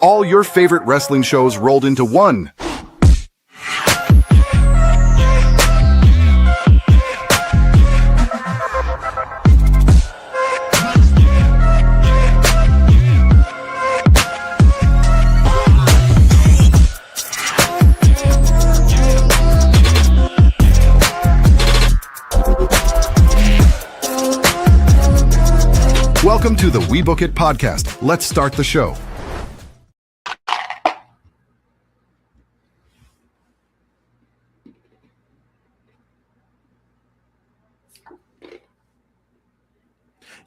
All your favorite wrestling shows rolled into one. Welcome to the We Book It podcast. Let's start the show.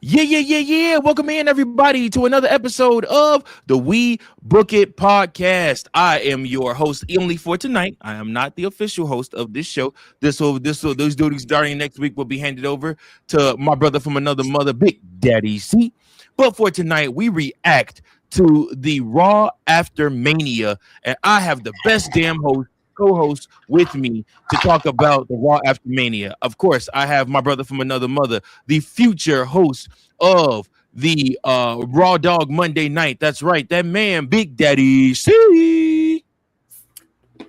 Yeah. Welcome in, everybody, to another episode of the We Book It podcast. I am your host only for tonight. I am not the official host of this show. Those duties starting next week will be handed over to my brother from another mother, Big Daddy C. But for tonight, we react to the Raw After Mania, and I have the best damn co-host with me to talk about the Raw After Mania. Of course, I have my brother from another mother, the future host of the Raw Dogg Monday night. That's right, that man, Big Daddy C.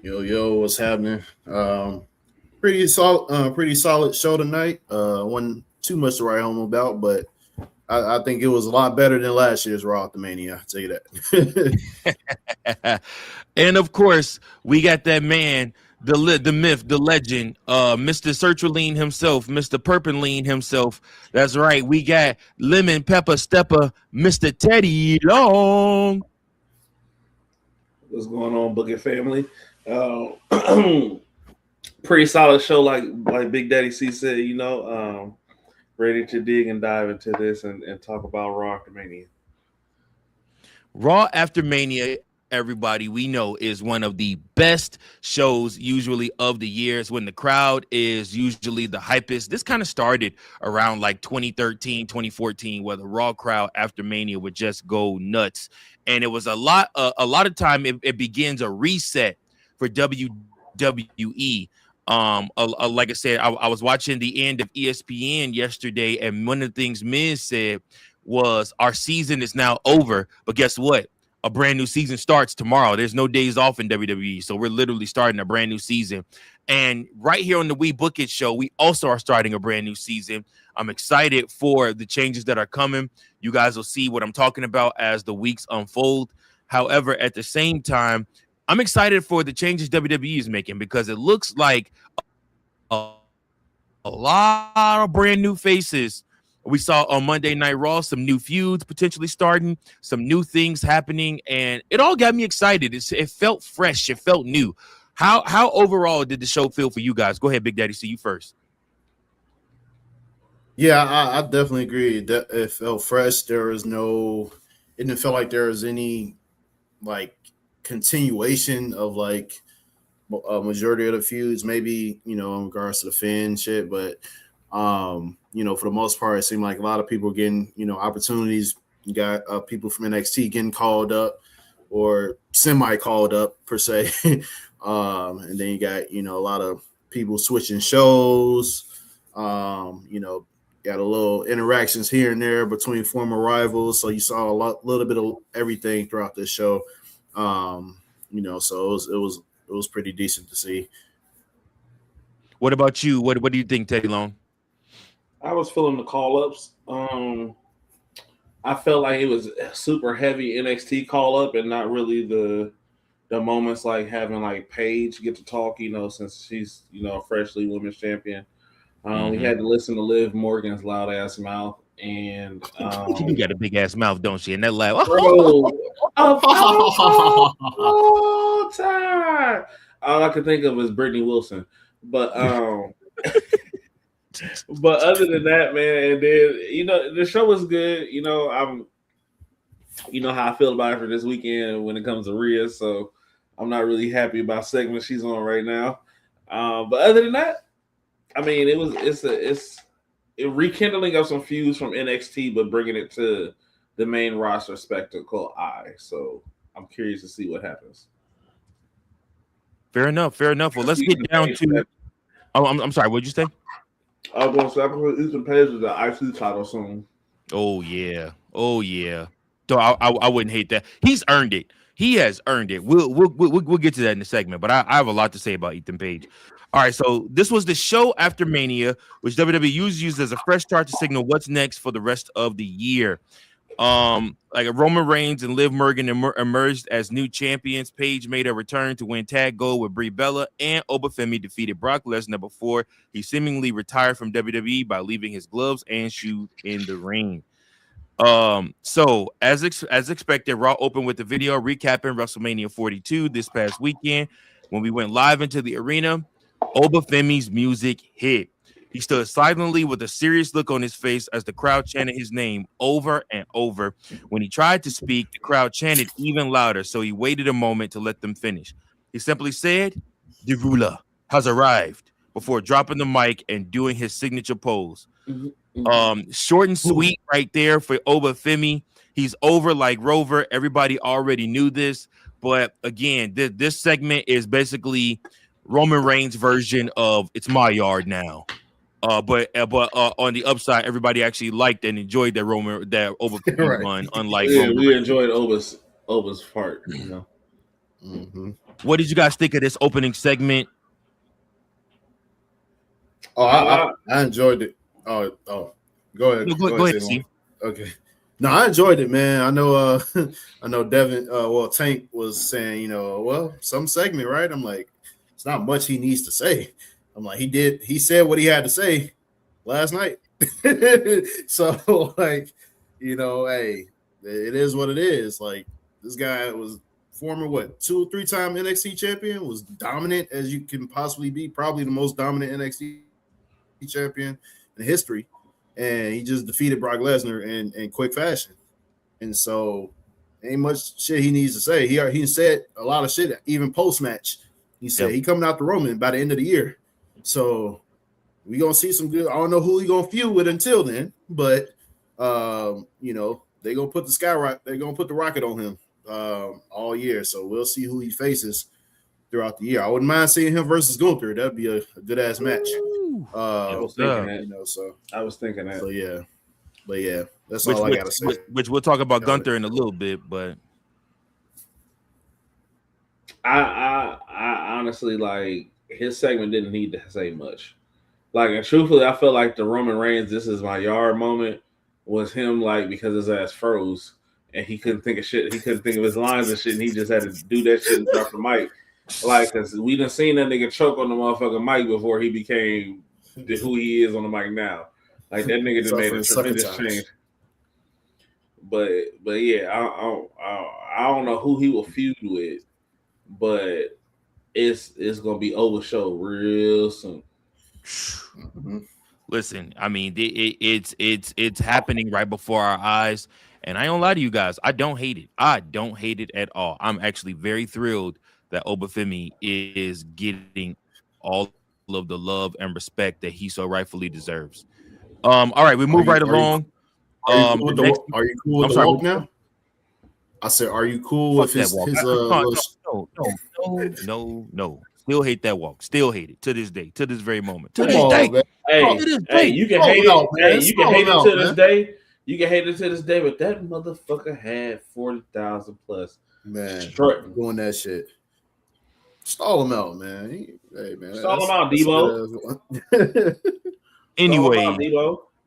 Yo, what's happening? Pretty solid show tonight. Wasn't too much to write home about, but I think it was a lot better than last year's Raw After Mania. I'll tell you that. And of course, we got that man, the myth, the legend, Mr. Sertraline himself, Mr. Purpleline himself. That's right. We got Lemon Pepper Stepper, Mr. Teddy Long. What's going on, Book It family? Pretty solid show, like Big Daddy C said. Ready to dig and dive into this and talk about Raw After Mania. Raw After Mania, everybody, we know is one of the best shows usually of the years when the crowd is usually the hypest. This kind of started around like 2013, 2014, where the Raw crowd after Mania would just go nuts. And it was a lot of time it begins a reset for WWE. Like I said, I was watching the end of ESPN yesterday, and one of the things Miz said was our season is now over, but guess what? A brand new season starts tomorrow. There's no days off in WWE, so we're literally starting a brand new season. And right here on the We Book It show, we also are starting a brand new season. I'm excited for the changes that are coming. You guys will see what I'm talking about as the weeks unfold. However, at the same time, I'm excited for the changes WWE is making because it looks like a lot of brand new faces. We saw on Monday Night Raw some new feuds potentially starting, some new things happening, and it all got me excited. It felt fresh. It felt new. How overall did the show feel for you guys? Go ahead, Big Daddy. See you first. Yeah, I definitely agree. That it felt fresh. It didn't feel like there was any like continuation of like a majority of the feuds, maybe, in regards to the Finn shit, but for the most part, it seemed like a lot of people getting, opportunities. You got people from NXT getting called up or semi-called up per se. And then you got, a lot of people switching shows, got a little interactions here and there between former rivals. So you saw a little bit of everything throughout this show. So it was pretty decent to see. What about you? What do you think, Teddy Long? I was feeling the call-ups. I felt like it was super heavy NXT call-up and not really the moments like having like Paige get to talk, since she's, a freshly women's champion. We had to listen to Liv Morgan's loud ass mouth, and she got a big ass mouth, don't she? And that laugh, bro, all time. All I could think of is Brittany Wilson, but but other than that, man, and then the show was good. I'm, how I feel about it for this weekend when it comes to Rhea, so I'm not really happy about segment she's on right now. But other than that, I mean, it's a rekindling of some feuds from NXT, but bringing it to the main roster spectacle. So I'm curious to see what happens. Fair enough. Well, let's get down to. Oh, I'm sorry. What'd you say? I was going to say, I'm going to Ethan Page with the IC title soon. Oh yeah. So I wouldn't hate that. He's earned it. He has earned it. We'll get to that in a segment, but I have a lot to say about Ethan Page. All right, so this was the show after Mania, which WWE used as a fresh start to signal what's next for the rest of the year. Like Roman Reigns and Liv Morgan emerged as new champions. Page made a return to win tag gold with Brie Bella, and Oba Femi defeated Brock Lesnar before he seemingly retired from WWE by leaving his gloves and shoes in the ring. So as expected, Raw opened with the video recapping WrestleMania 42 this past weekend. When we went live into the arena, Oba Femi's music hit. He stood silently with a serious look on his face as the crowd chanted his name over and over. When he tried to speak, the crowd chanted even louder, so he waited a moment to let them finish. He simply said, "The ruler has arrived," before dropping the mic and doing his signature pose. Short and sweet right there for Oba Femi. He's over like Rover. Everybody already knew this, but again, this segment is basically Roman Reigns' version of "It's my yard now." But on the upside, everybody actually liked and enjoyed that Oba Femi won. Unlike we enjoyed Oba's part. You know. Mm-hmm. What did you guys think of this opening segment? Oh, I enjoyed it. Oh, go ahead. Go ahead, Steve. Okay. No, I enjoyed it, man. I know I know Devin Tank was saying, some segment, right? I'm like, it's not much he needs to say. I'm like, he said what he had to say last night. So like, hey, it is what it is. Like, this guy was former 2-3-time NXT champion, was dominant as you can possibly be, probably the most dominant NXT champion in history, and he just defeated Brock Lesnar in quick fashion. And so ain't much shit he needs to say. He said a lot of shit even post match. He said he coming out to Roman by the end of the year. So we gonna see some good. I don't know who he gonna feud with until then, but they gonna put the rocket on him all year. So we'll see who he faces throughout the year. I wouldn't mind seeing him versus Gunther. That'd be a good ass match. I was thinking that. I was thinking that. So yeah, but yeah, that's all I gotta say. Which we'll talk about Gunther in a little bit, but I honestly, like, his segment didn't need to say much. Like, and truthfully, I felt like the Roman Reigns "this is my yard" moment was him, like, because his ass froze and he couldn't think of shit. He couldn't think of his lines and shit, and he just had to do that shit and drop the mic. Like, because we done seen that nigga choke on the motherfucking mic before he became who he is on the mic now. Like, that nigga just made a tremendous change. But yeah, I don't know who he will feud with, but it's gonna be Oba show real soon. Listen, I mean, it's happening right before our eyes, and I don't lie to you guys. I don't hate it. I don't hate it at all. I'm actually very thrilled that Oba Femi is getting all of the love and respect that he so rightfully deserves. All right, we move right along. Are you cool with the walk now? I said, are you cool with his no. Still hate that walk. Still hate it to this day, to this very moment. To this day. Hey, you can hate it. Hey, you can hate it to this day. You can hate it to this day, but that motherfucker had 40,000 plus. Man, doing that shit. Stall him out, man. Hey, man. Stall him out, Debo. Anyway,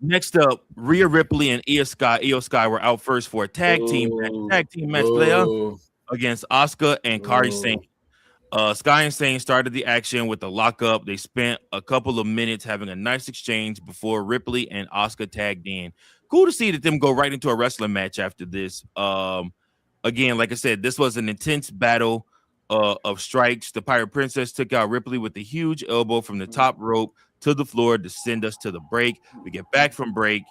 next up, Rhea Ripley and Iyo Sky were out first for a tag team match player against Asuka and Kairi Sane. Sky and Sane started the action with a lockup. They spent a couple of minutes having a nice exchange before Ripley and Asuka tagged in. Cool to see that them go right into a wrestling match after this. Again, like I said, this was an intense battle of strikes. The Pirate Princess took out Ripley with a huge elbow from the top rope to the floor to send us to the break. We get back from break.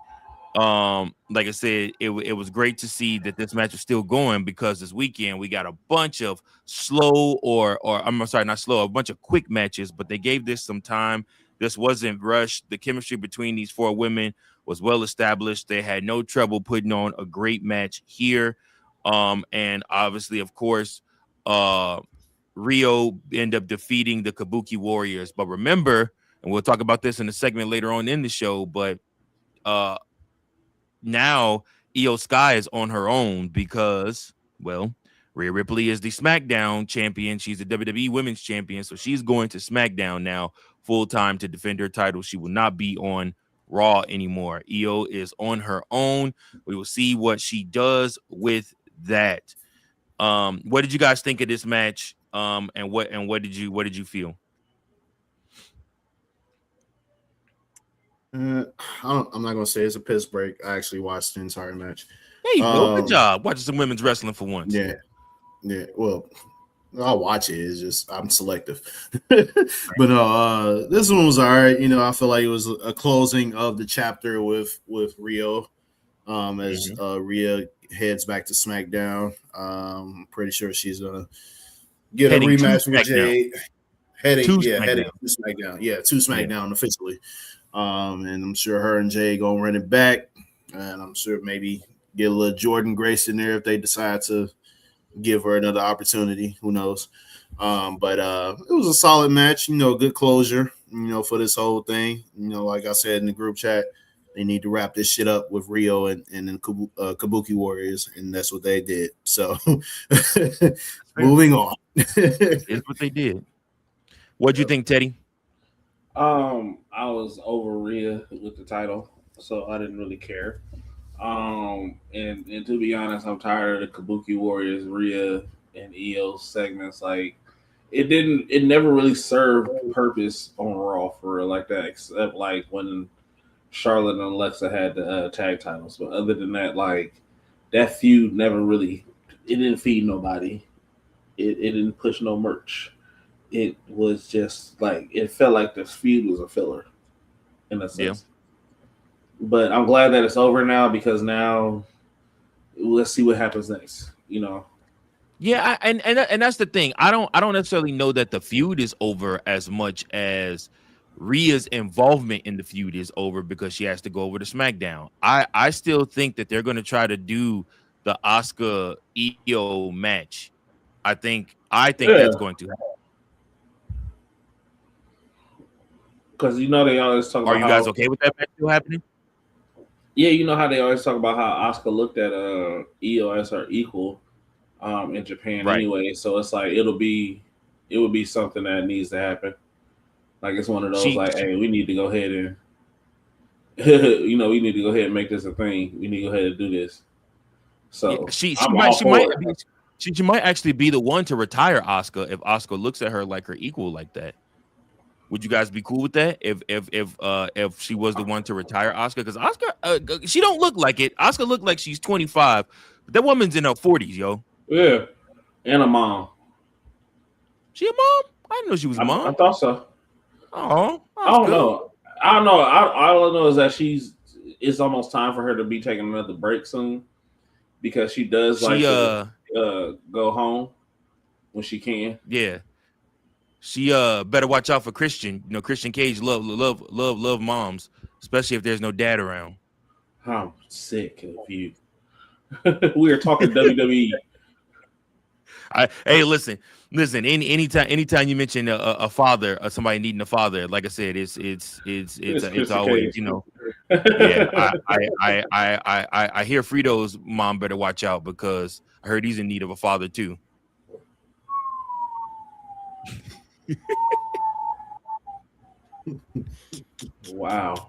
Like I said, it was great to see that this match is still going, because this weekend we got a bunch of a bunch of quick matches, but they gave this some time. This wasn't rushed. The chemistry between these four women was well established. They had no trouble putting on a great match here. And obviously, of course, Rio ended up defeating the Kabuki Warriors. But remember, and we'll talk about this in a segment later on in the show, but now Iyo Sky is on her own because, well, Rhea Ripley is the SmackDown champion. She's the WWE Women's Champion, so she's going to SmackDown now full time to defend her title. She will not be on Raw anymore. Iyo is on her own. We will see what she does with that. What did you guys think of this match? And what did you feel? I'm not gonna say it's a piss break. I actually watched the entire match. There you go. Good job watching some women's wrestling for once. Yeah. Well, I'll watch it. It's just I'm selective. But this one was all right. I feel like it was a closing of the chapter with Rio. As Rhea heads back to SmackDown. I'm pretty sure she's gonna get a rematch with Jade. Heading to SmackDown. Yeah, to SmackDown officially. And I'm sure her and Jay gonna run it back, and I'm sure maybe get a little Jordan Grace in there if they decide to give her another opportunity. Who knows? But it was a solid match. Good closure. For this whole thing. Like I said in the group chat, they need to wrap this shit up with Rio and then Kabuki Warriors, and that's what they did. So moving on. It's what they did. What'd you think, Teddy? I was over Rhea with the title, so I didn't really care. And to be honest, I'm tired of the Kabuki Warriors, Rhea and Iyo segments. Like it never really served purpose on Raw for real like that, except like when Charlotte and Alexa had the tag titles. But other than that, like that feud never really, it didn't feed nobody. It didn't push no merch. It was just like, it felt like this feud was a filler in a sense. Yeah. But I'm glad that it's over now, because now let's see what happens next, Yeah, and that's the thing. I don't necessarily know that the feud is over as much as Rhea's involvement in the feud is over, because she has to go over to SmackDown. I still think that they're going to try to do the Asuka Iyo match. I think that's going to happen. Because they always talk about. Are you guys okay with that match still happening? Yeah, how they always talk about how Asuka looked at Iyo as her equal in Japan, right? Anyway. So it's like it would be something that needs to happen. Like it's one of those hey, we need to go ahead and we need to go ahead and make this a thing. We need to go ahead and do this. So yeah, she might actually be the one to retire Asuka if Asuka looks at her like her equal like that. Would you guys be cool with that if she was the one to retire Asuka? Because Asuka, she don't look like it. Asuka look like she's 25, but that woman's in her 40s, yo. Yeah, and a mom. She a mom? I didn't know she was a mom. I thought so. Oh, I don't know. All I know is that it's almost time for her to be taking another break soon, because she does to go home when she can. Yeah. She better watch out for Christian. Christian Cage love moms, especially if there's no dad around. I'm sick of you. We are talking WWE. Hey, listen. Anytime you mention a father or somebody needing a father, like I said, it's always Yeah, I hear Frito's mom better watch out, because I heard he's in need of a father too. Wow.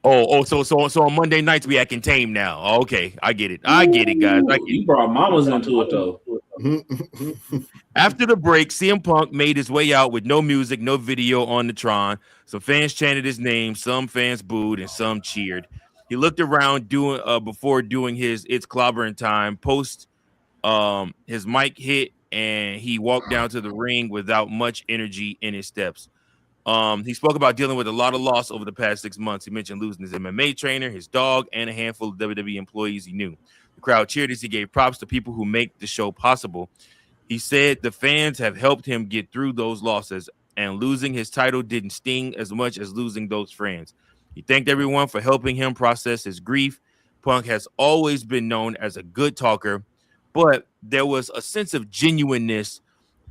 So on Monday nights we acting tame now. Oh, okay, I get it, guys. You brought mamas into it though. After the break, CM Punk made his way out with no music, no video on the Tron. Some fans chanted his name, some fans booed, and some cheered. He looked around before doing his "It's Clobbering Time" post. His mic hit, and he walked down to the ring without much energy in his steps. He spoke about dealing with a lot of loss over the past 6 months. He mentioned losing his MMA trainer, his dog, and a handful of WWE employees he knew. The crowd cheered as he gave props to people who make the show possible. He said the fans have helped him get through those losses, and losing his title didn't sting as much as losing those friends. He thanked everyone for helping him process his grief. Punk has always been known as a good talker, but there was a sense of genuineness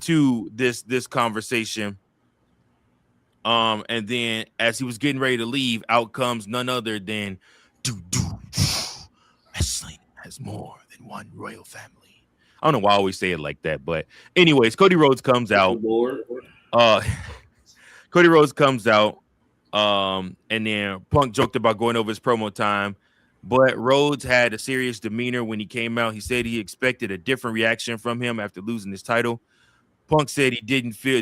to this conversation. And then as he was getting ready to leave, out comes none other than wrestling has more in one royal family. I don't know why I always say it like that, but anyways, Cody Rhodes comes out. Cody Rhodes comes out, and then Punk joked about going over his promo time, but Rhodes had a serious demeanor when he came out. He said he expected a different reaction from him after losing his title. Punk said he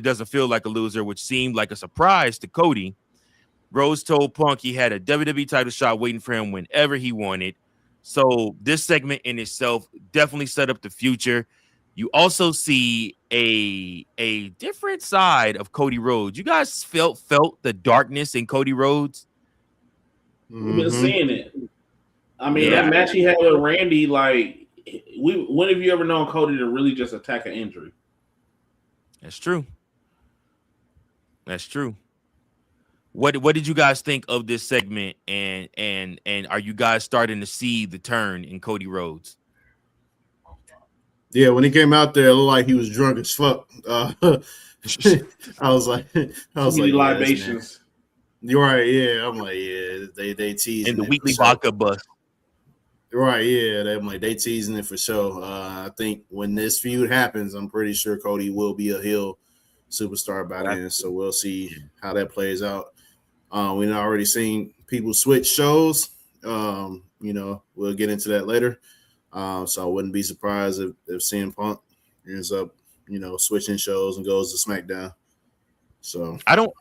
doesn't feel like a loser, which seemed like a surprise to Cody. Rhodes told Punk he had a WWE title shot waiting for him whenever he wanted. So this segment in itself definitely set up the future. You also see a different side of Cody Rhodes. You guys felt the darkness in Cody Rhodes? We've been seeing it. I mean, that match he had with Randy, like, when have you ever known Cody to really just attack an injury? That's true. That's true. What did you guys think of this segment, and are you guys starting to see the turn in Cody Rhodes? Yeah, when he came out there, it looked like he was drunk as fuck. I was like, libations. You're right, yeah. I'm like, yeah, they teasing in the it weekly for sure. vodka bus. Right, yeah. They teasing it for sure. I think when this feud happens, I'm pretty sure Cody will be a heel superstar by then. So we'll see how that plays out. We've already seen people switch shows. We'll get into that later. So I wouldn't be surprised if CM Punk ends up, switching shows and goes to SmackDown. So I don't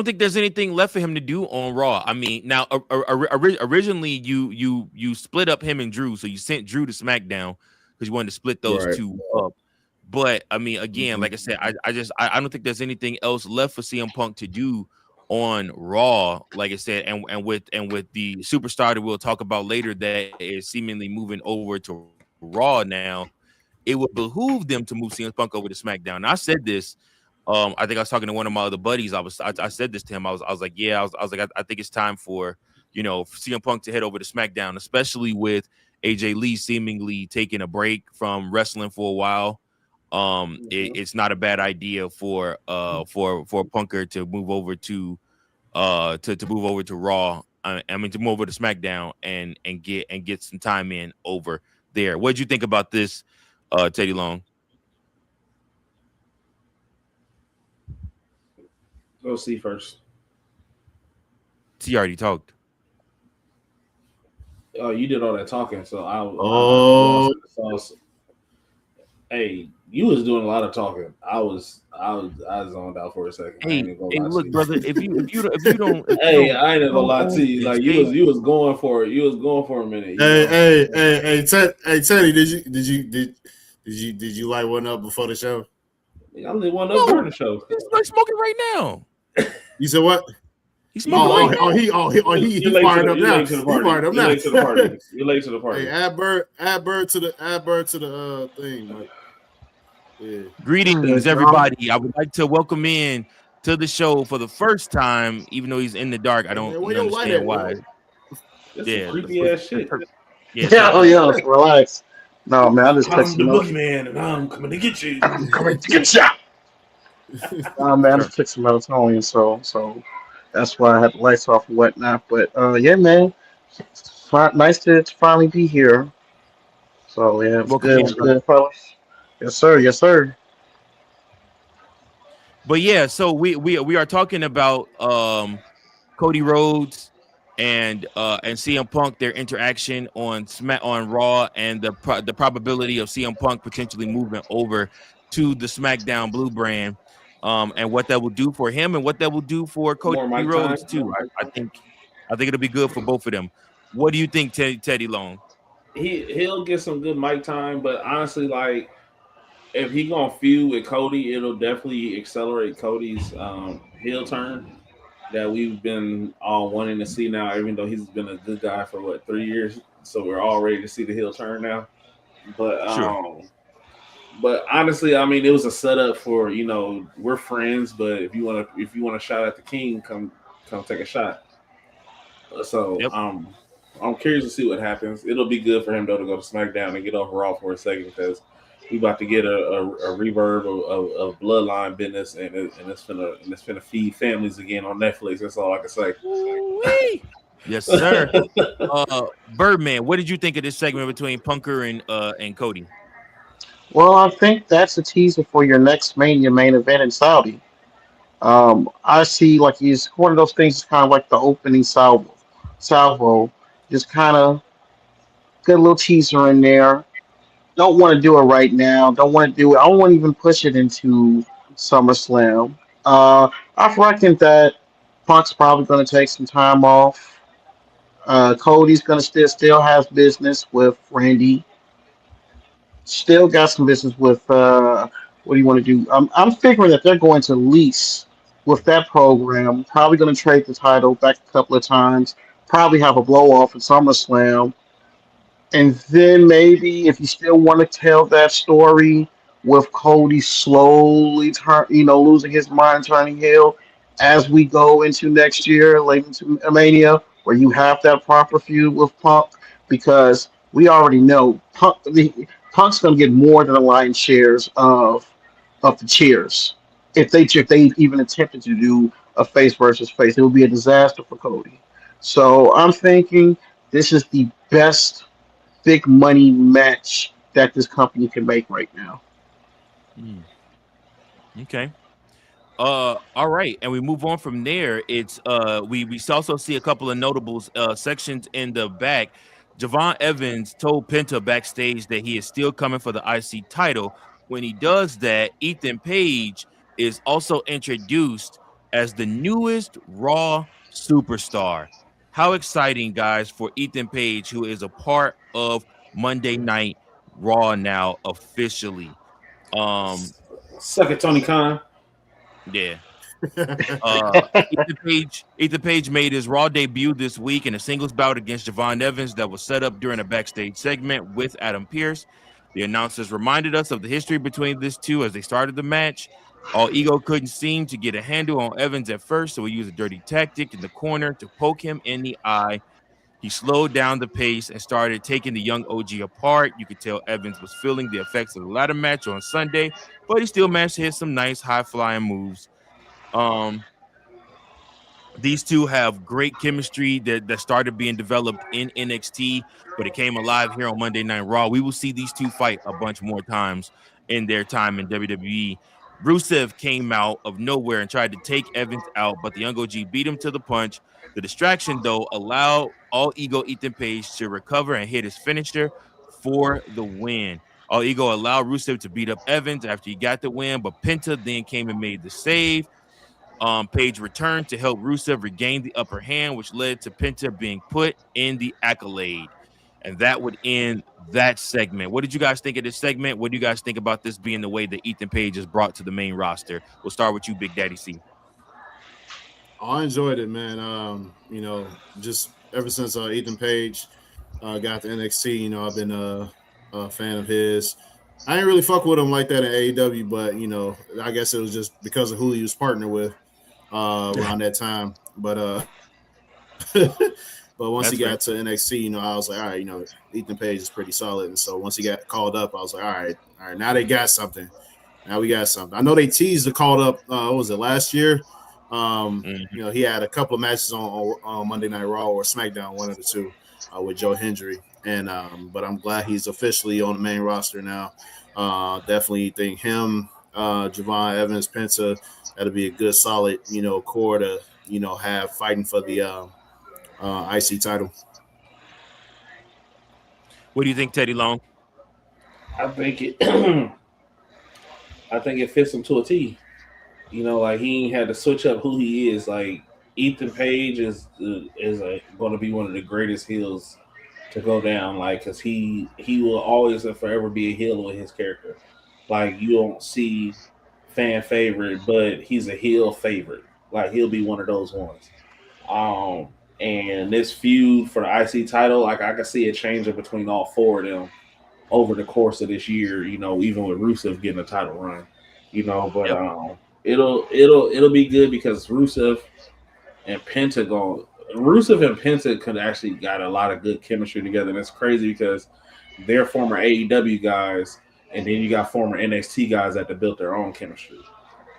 think there's anything left for him to do on Raw. I mean, now originally you split up him and Drew, so you sent Drew to SmackDown because you wanted to split those two up. But I mean, again, like I said, I don't think there's anything else left for CM Punk to do on Raw, like I said, and with the superstar that we'll talk about later that is seemingly moving over to Raw now, it would behoove them to move CM Punk over to SmackDown. And I said this, I think I was talking to one of my other buddies. I said this to him. I was like, I think it's time for CM Punk to head over to SmackDown, especially with AJ Lee seemingly taking a break from wrestling for a while. It's not a bad idea for Punker to move over to move over to Raw. To move over to SmackDown and get some time in over there. What did you think about this, Teddy Long? Go see first. He already talked. Oh, you did all that talking, so Hey, you was doing a lot of talking. I was zoned out for a second. Hey, look, brother. If you don't, I ain't gonna lie to you. Like you was going for it. You was going for a minute. Teddy, did you light one up before the show? I lit one up during the show. He's like smoking right now. You said what? He's smoking right now. He fired up now. He fired up now. You're late to the party. Hey, add Bird to the thing. Like, yeah. Greetings, everybody. I would like to welcome in to the show for the first time, even though he's in the dark. I don't understand why. That's creepy ass shit. Yeah, relax. No, man, I just texted the boogeyman, and I'm coming to get you. I'm coming to get you. Man, I just took some melatonin, so that's why I had the lights off and whatnot. But yeah, man, it's nice to finally be here. So yeah, it's good, fellas. Yes, sir. But yeah, so we are talking about Cody Rhodes and CM Punk, their interaction on Raw, and the probability of CM Punk potentially moving over to the SmackDown Blue brand, and what that will do for him and what that will do for Cody Rhodes too. I think it'll be good for both of them. What do you think, Teddy Long? He'll get some good mic time, but honestly, like, if he gonna feud with Cody, it'll definitely accelerate Cody's heel turn that we've been all wanting to see now, even though he's been a good guy for 3 years. So we're all ready to see the heel turn now. But but honestly, I mean, it was a setup for, we're friends, but if you want to shout at the king, come take a shot. So I'm curious to see what happens. It'll be good for him though to go to SmackDown and get off Raw for a second, because we about to get a reverb of bloodline business, and it's gonna feed families again on Netflix. That's all I can say. Yes, sir. Birdman, what did you think of this segment between Punker and Cody? Well, I think that's a teaser for your next Mania main event in Saudi. I see like he's one of those things. It's kind of like the opening salvo, just kind of get a little teaser in there. Don't want to do it right now. Don't want to do it. I don't want to even push it into SummerSlam. I reckon that Punk's probably going to take some time off. Cody's going to still has business with Randy. Still got some business with what do you want to do? I'm figuring that they're going to lease with that program. Probably going to trade the title back a couple of times. Probably have a blow off at SummerSlam. And then maybe if you still want to tell that story with Cody slowly losing his mind, turning heel as we go into next year, late into Mania, where you have that proper feud with Punk, because we already know Punk's going to get more than the lion's shares of the cheers. If they even attempted to do a face versus face, it would be a disaster for Cody. So I'm thinking this is the best big money match that this company can make right now. Okay. All right, and we move on from there. It's we also see a couple of notables sections in the back. Javon Evans told Penta backstage that he is still coming for the IC title. When he does that, Ethan Page is also introduced as the newest Raw superstar. How exciting, guys, for Ethan Page, who is a part of Monday Night Raw now officially. Suck it, Tony Khan. Yeah. Ethan Page made his Raw debut this week in a singles bout against Javon Evans that was set up during a backstage segment with Adam Pearce. The announcers reminded us of the history between these two as they started the match. All Ego couldn't seem to get a handle on Evans at first, so he used a dirty tactic in the corner to poke him in the eye. He slowed down the pace and started taking the young OG apart. You could tell Evans was feeling the effects of the ladder match on Sunday, but he still managed to hit some nice high-flying moves. These two have great chemistry that started being developed in NXT, but it came alive here on Monday Night Raw. We will see these two fight a bunch more times in their time in WWE. Rusev came out of nowhere and tried to take Evans out, but the Young OG beat him to the punch. The distraction, though, allowed All Ego Ethan Page to recover and hit his finisher for the win. All Ego allowed Rusev to beat up Evans after he got the win, but Penta then came and made the save. Page returned to help Rusev regain the upper hand, which led to Penta being put in the accolade. And that would end that segment. What did you guys think of this segment? What do you guys think about this being the way that Ethan Page is brought to the main roster? We'll start with you, Big Daddy C. I enjoyed it, man. Just ever since Ethan Page got to NXT, I've been a fan of his. I didn't really fuck with him like that in AEW, but I guess it was just because of who he was partnered with around that time. But but once he got to NXT, I was like, all right, Ethan Page is pretty solid. And so once he got called up, I was like, all right, now they got something. Now we got something. I know they teased the called up. What was it, last year? He had a couple of matches on Monday Night Raw or SmackDown, one of the two, with Joe Hendry. And but I'm glad he's officially on the main roster now. Definitely think him, Javon Evans, Penta, that'll be a good solid, core to have fighting for the IC title. What do you think, Teddy Long? I think it fits him to a T. Like he ain't had to switch up who he is. Like Ethan Page is going to be one of the greatest heels to go down. Like because he will always and forever be a heel with his character. Like you don't see fan favorite, but he's a heel favorite. Like he'll be one of those ones. And this feud for the IC title, like I can see it changing between all four of them over the course of this year. Even with Rusev getting a title run. But yep. It'll be good because Rusev and Penta could actually got a lot of good chemistry together. And it's crazy because they're former AEW guys, and then you got former NXT guys that built their own chemistry.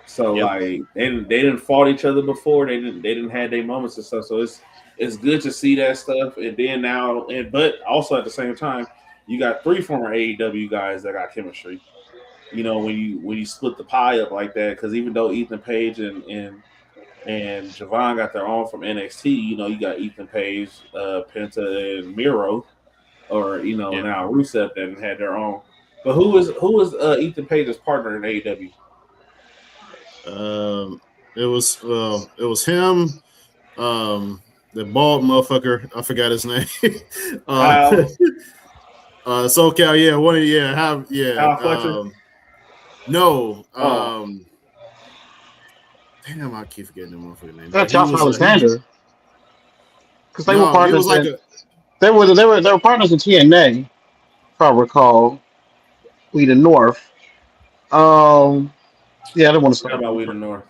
So yep. Like they didn't fought each other before. They didn't have their moments and stuff. So it's good to see that stuff. And then now, but also at the same time, you got 3 former AEW guys that got chemistry. You know, when you split the pie up like that, because even though Ethan Page and Javon got their own from NXT, you know, you got Ethan Page, Penta, and Miro, or now Rusev that had their own. But who was Ethan Page's partner in AEW? It was him. The bald motherfucker. I forgot his name. SoCal. Yeah. Kyle Fletcher? No. Damn, I keep forgetting the motherfucker name. That's Josh Alexander. Because they were partners. They were partners in TNA, if I recall. We the North. Yeah, I don't want to talk about We the North.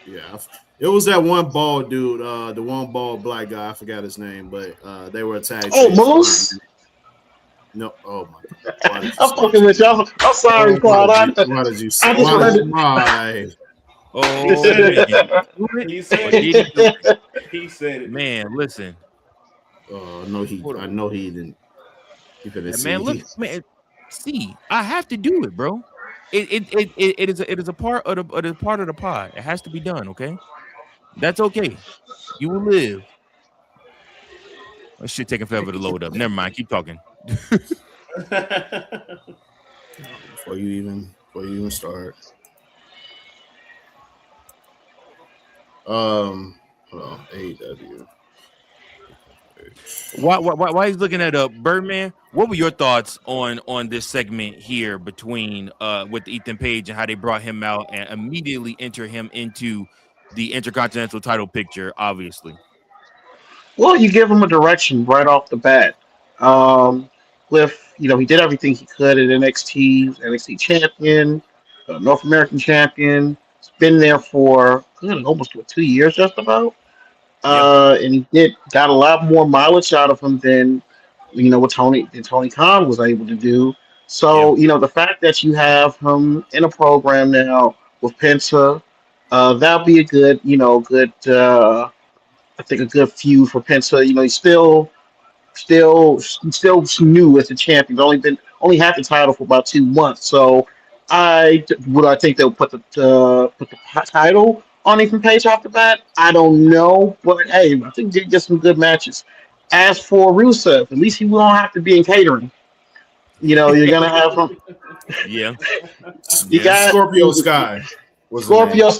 Yeah, it was that one bald dude, the one bald black guy. I forgot his name, but they were attacked. Oh, Moose. No, oh my God. I'm fucking with y'all. I'm sorry, Claude. Why did you say why? Oh, he said it. He said it. Man, listen. I know he didn't. Man, look, man. See, I have to do it, bro. It is a part of the pod. It has to be done. Okay, that's okay. You will live. That shit taking forever to load up. Never mind. Keep talking. Before you even start. Hold on, AEW. Why he's looking at Birdman? What were your thoughts on this segment here between with Ethan Page and how they brought him out and immediately enter him into the Intercontinental title picture? Obviously, well, you give him a direction right off the bat. With he did everything he could at NXT champion, North American champion. He's been there for almost 2 years, just about. And he got a lot more mileage out of him than what Tony Khan was able to do. So the fact that you have him in a program now with Penta, that'll be a good I think a good feud for Penta. He's still new as a champion. He's only had the title for about 2 months. So I think they'll put the title on Ethan Page off the bat. I don't know, but hey, I think they get some good matches. As for Rusev, at least he won't have to be in catering. You're gonna have him. Yeah. You got Scorpio Sky. Scorpio.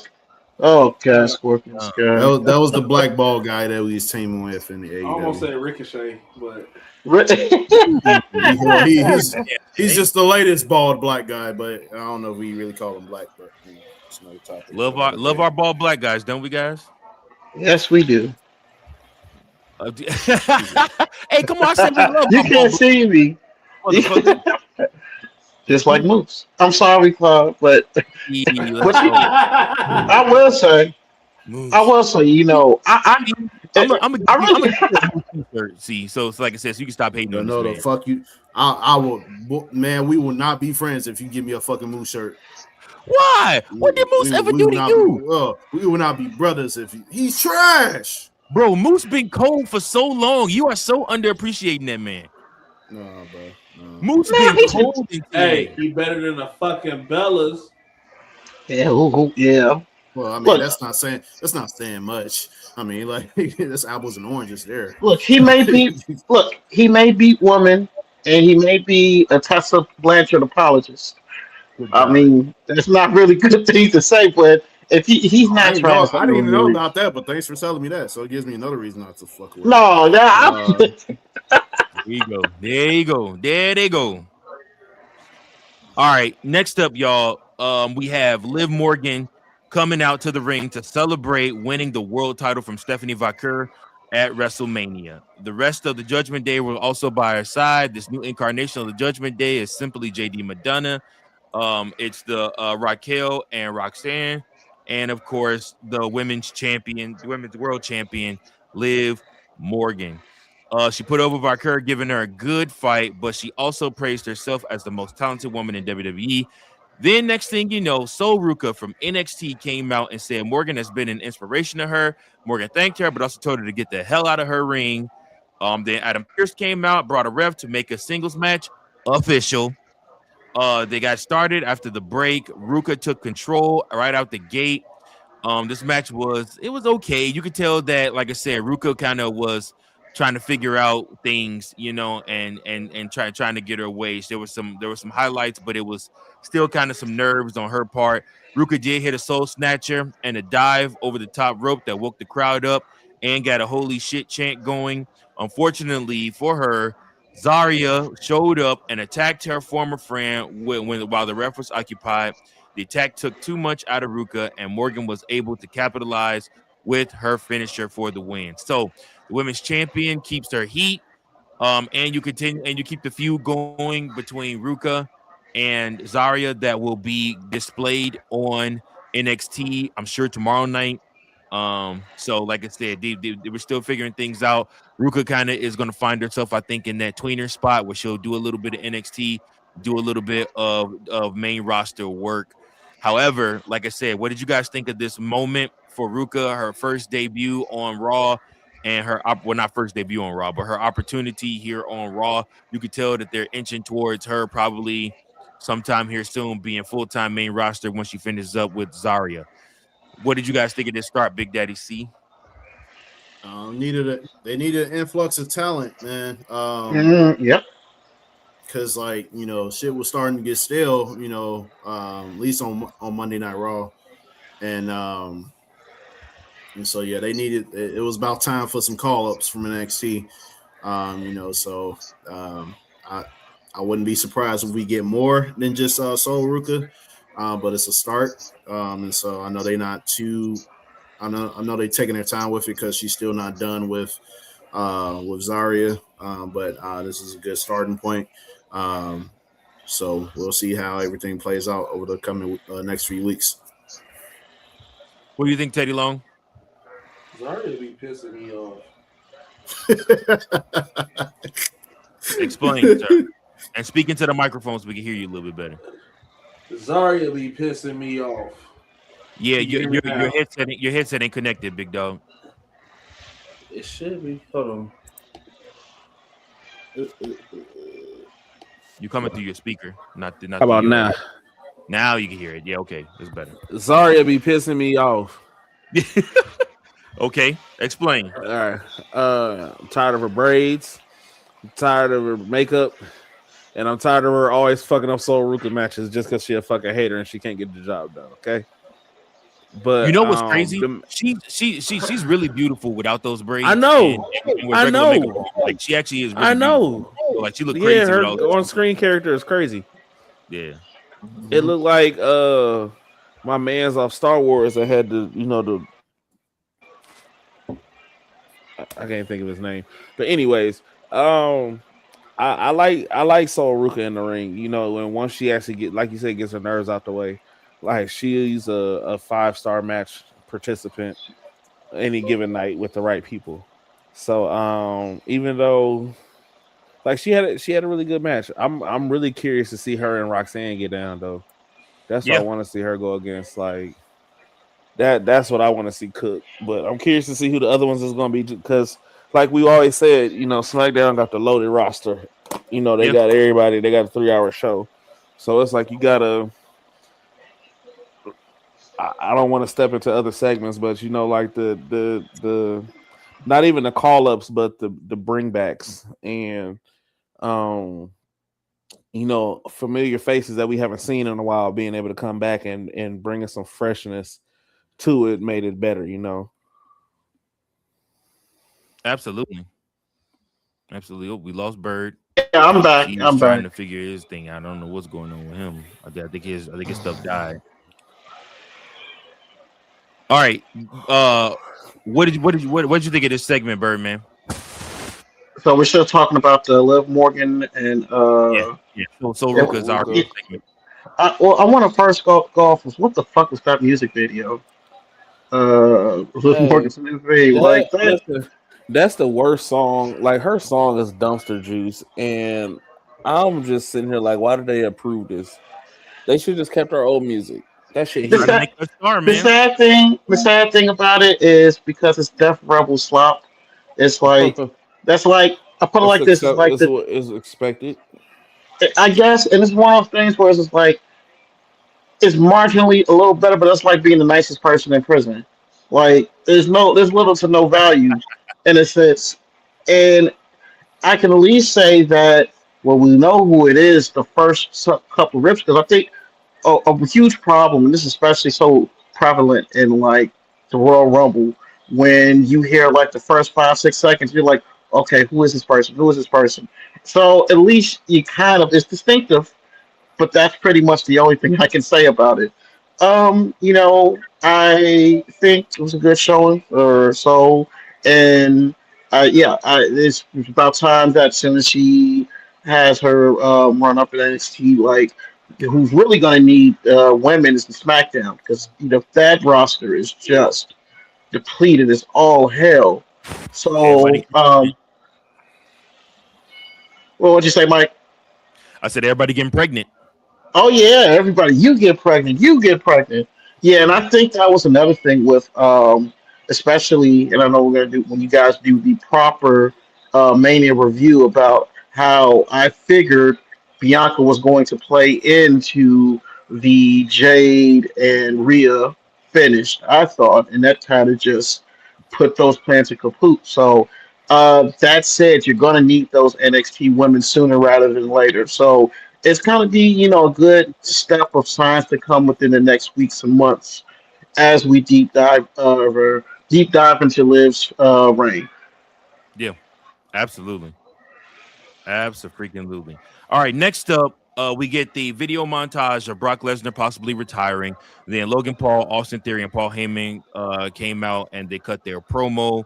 Oh God, Scorpio Sky. That was the black ball guy that we was teaming with in the AEW. I almost said Ricochet, but he's just the latest bald black guy, but I don't know if we really call him black, but it's another topic. Love our bald black guys, don't we, guys? Yes, we do. Hey, come on! I said we love. You can't see me. Just like Moose. I'm sorry, Claude, but I will say, see. So it's like I said, so you can stop hating on this. Man. Fuck you. I will, man. We will not be friends if you give me a fucking Moose shirt. Why? What did Moose ever do to you? We will not be brothers if he's trash. Bro, Moose been cold for so long. You are so underappreciating that man. No, bro. No. Moose been cold. Hey, he better than the fucking Bellas. Yeah, yeah. Well, I mean, that's not saying much. I mean, like that's apples and oranges there. Look, he may beat women, and he may be a Tessa Blanchard apologist. I mean, that's not really good thing to say, but if he's not trying, I didn't even know about that. But thanks for telling me that. So it gives me another reason not to fuck with. No, There you go. There they go. All right. Next up, y'all. We have Liv Morgan coming out to the ring to celebrate winning the world title from Stephanie Vaquer at WrestleMania. The rest of the Judgment Day were also by her side. This new incarnation of the Judgment Day is simply JD Madonna. It's the Raquel and Roxanne, and of course the women's world champion, Liv Morgan. She put over Vaquer, giving her a good fight, but she also praised herself as the most talented woman in WWE. Then next thing you know, Sol Ruka from NXT came out and said Morgan has been an inspiration to her. Morgan thanked her, but also told her to get the hell out of her ring. Then Adam Pearce came out, brought a ref to make a singles match official. They got started after the break. Ruka took control right out the gate. This match was okay. You could tell that, like I said, Ruka kind of was trying to figure out things, and trying to get her way. There were some highlights, but it was still kind of some nerves on her part. Ruka did hit a soul snatcher and a dive over the top rope that woke the crowd up and got a holy shit chant going. Unfortunately for her, Zarya showed up and attacked her former friend while the ref was occupied. The attack took too much out of Ruka, and Morgan was able to capitalize with her finisher for the win. So the women's champion keeps her heat, and you keep the feud going between Ruka and Zarya that will be displayed on NXT, I'm sure, tomorrow night. So like I said, they were still figuring things out. Ruka kind of is going to find herself, I think, in that tweener spot where she'll do a little bit of NXT, do a little bit of main roster work. However, like I said, what did you guys think of this moment for Ruka, her first debut on Raw, and not first debut on Raw, but her opportunity here on Raw? You could tell that they're inching towards her probably sometime here soon being full-time main roster when she finishes up with Zarya. What did you guys think of this start, Big Daddy C? They needed an influx of talent, man. Yep. Because shit was starting to get stale, at least on Monday Night Raw, and so yeah, they needed. It was about time for some call ups from NXT, So I wouldn't be surprised if we get more than just Sol Ruka, but it's a start, and so I know they're not too. I know they're taking their time with it because she's still not done with Zarya, but this is a good starting point. So we'll see how everything plays out over the coming next few weeks. What do you think, Teddy Long? Zarya be pissing me off. Explain, sir. And speak into the microphone so we can hear you a little bit better. Zarya be pissing me off. Yeah, your headset ain't connected, big dog. It should be. Hold on. You coming through your speaker, not. How about now? Now you can hear it. Yeah, okay, it's better. Zarya be pissing me off. Okay, explain. All right. I'm tired of her braids. I'm tired of her makeup. And I'm tired of her always fucking up Sol Ruka matches just because she a fucking hater and she can't get the job done. Okay. But you know what's crazy? She's really beautiful without those braids. I know. I know. Makeup. Like she actually is. Really I know. Beautiful. Like she look crazy. Yeah, her on-screen character is crazy. Yeah. It looked like my man's off Star Wars that had the I can't think of his name. But anyways, I like Sol Ruka in the ring, and once she actually gets her nerves out the way, like she's a 5-star match participant any given night with the right people. So even though like she had a really good match, I'm really curious to see her and Roxanne get down though. That's what I want to see her go against. Like that's what I want to see cook. But I'm curious to see who the other ones is going to be because, like we always said, SmackDown got the loaded roster. They got everybody. They got a 3-hour show, so it's like you gotta. I don't want to step into other segments, but like the not even the call ups, but the bringbacks and familiar faces that we haven't seen in a while being able to come back and bring us some freshness to it made it better. Absolutely. Oh, we lost Bird. Yeah, I'm back. He's trying to figure his thing. I don't know what's going on with him. I think his stuff died. All right. What did you think of this segment, Birdman? So we're still talking about the Liv Morgan and So Ruka's our segment. I want to first go off with what the fuck was that music video? Liv Morgan's music video, like that. That's the worst song. Like her song is dumpster juice, and I'm just sitting here like, why did they approve this? They should just kept our old music. That shit The Try to hit. sad, make her star, the man. sad thing about it is because it's Death Rebel slop. It's like that's like I put it like this. It's like It's the what is expected. I guess, and it's one of those things where it's just like it's marginally a little better, but it's like being the nicest person in prison. Like there's little to no value in a sense, and I can at least say that well we know who it is the first couple rips because I think a huge problem, and this is especially so prevalent in like the Royal Rumble when you hear like the first 5 6 seconds, you're like, okay, who is this person? Who is this person? So at least you kind of it's distinctive, but that's pretty much the only thing I can say about it. I think it was a good showing or so, and it's about time that as soon as she has her run up in NXT, like who's really going to need women is the SmackDown because that roster is just depleted as all hell. Everybody So, getting pregnant. what would you say, Mike? I said everybody getting pregnant. Oh yeah, everybody, you get pregnant, you get pregnant. Yeah, and I think that was another thing with especially, and I know we're gonna do when you guys do the proper Mania review about how I figured Bianca was going to play into the Jade and Rhea finish. I thought, and that kind of just put those plans in kaput. So that said, you're gonna need those NXT women sooner rather than later. So it's going to be, a good step of science to come within the next weeks and months as we deep dive into Liv's reign. Yeah, absolutely. Absolutely. All right, next up, we get the video montage of Brock Lesnar possibly retiring. Then Logan Paul, Austin Theory, and Paul Heyman came out and they cut their promo.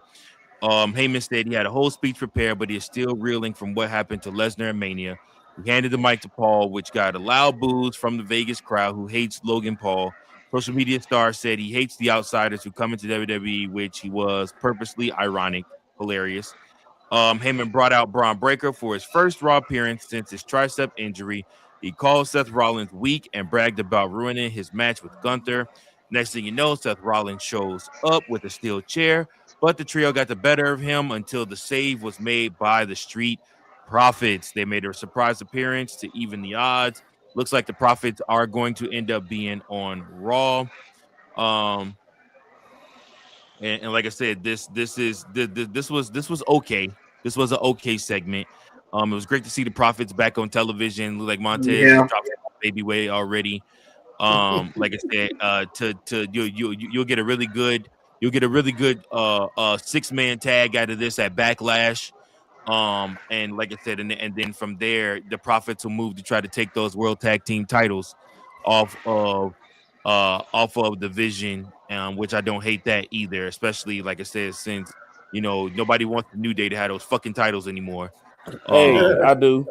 Heyman said he had a whole speech prepared, but he is still reeling from what happened to Lesnar and Mania. He handed the mic to Paul, which got a loud boos from the Vegas crowd who hates Logan Paul. Social media star said he hates the outsiders who come into WWE, which he was purposely ironic, hilarious. Heyman brought out Braun Breaker for his first Raw appearance since his tricep injury. He called Seth Rollins weak and bragged about ruining his match with Gunther. Next thing you know, Seth Rollins shows up with a steel chair, but the trio got the better of him until the save was made by the Street Profits. They made a surprise appearance to even the odds. Looks like the Profits are going to end up being on Raw. Um, and like I said, this was okay. This was an okay segment. It was great to see the Profits back on television. Look like Montez just Yeah, dropped baby weight already. Like I said, you'll get a really good 6-man tag out of this at Backlash. And like I said, and then from there, the Profits will move to try to take those World Tag Team titles off of division, which I don't hate that either, especially like I said, since nobody wants the New Day to have those fucking titles anymore. Hey, Um, I do.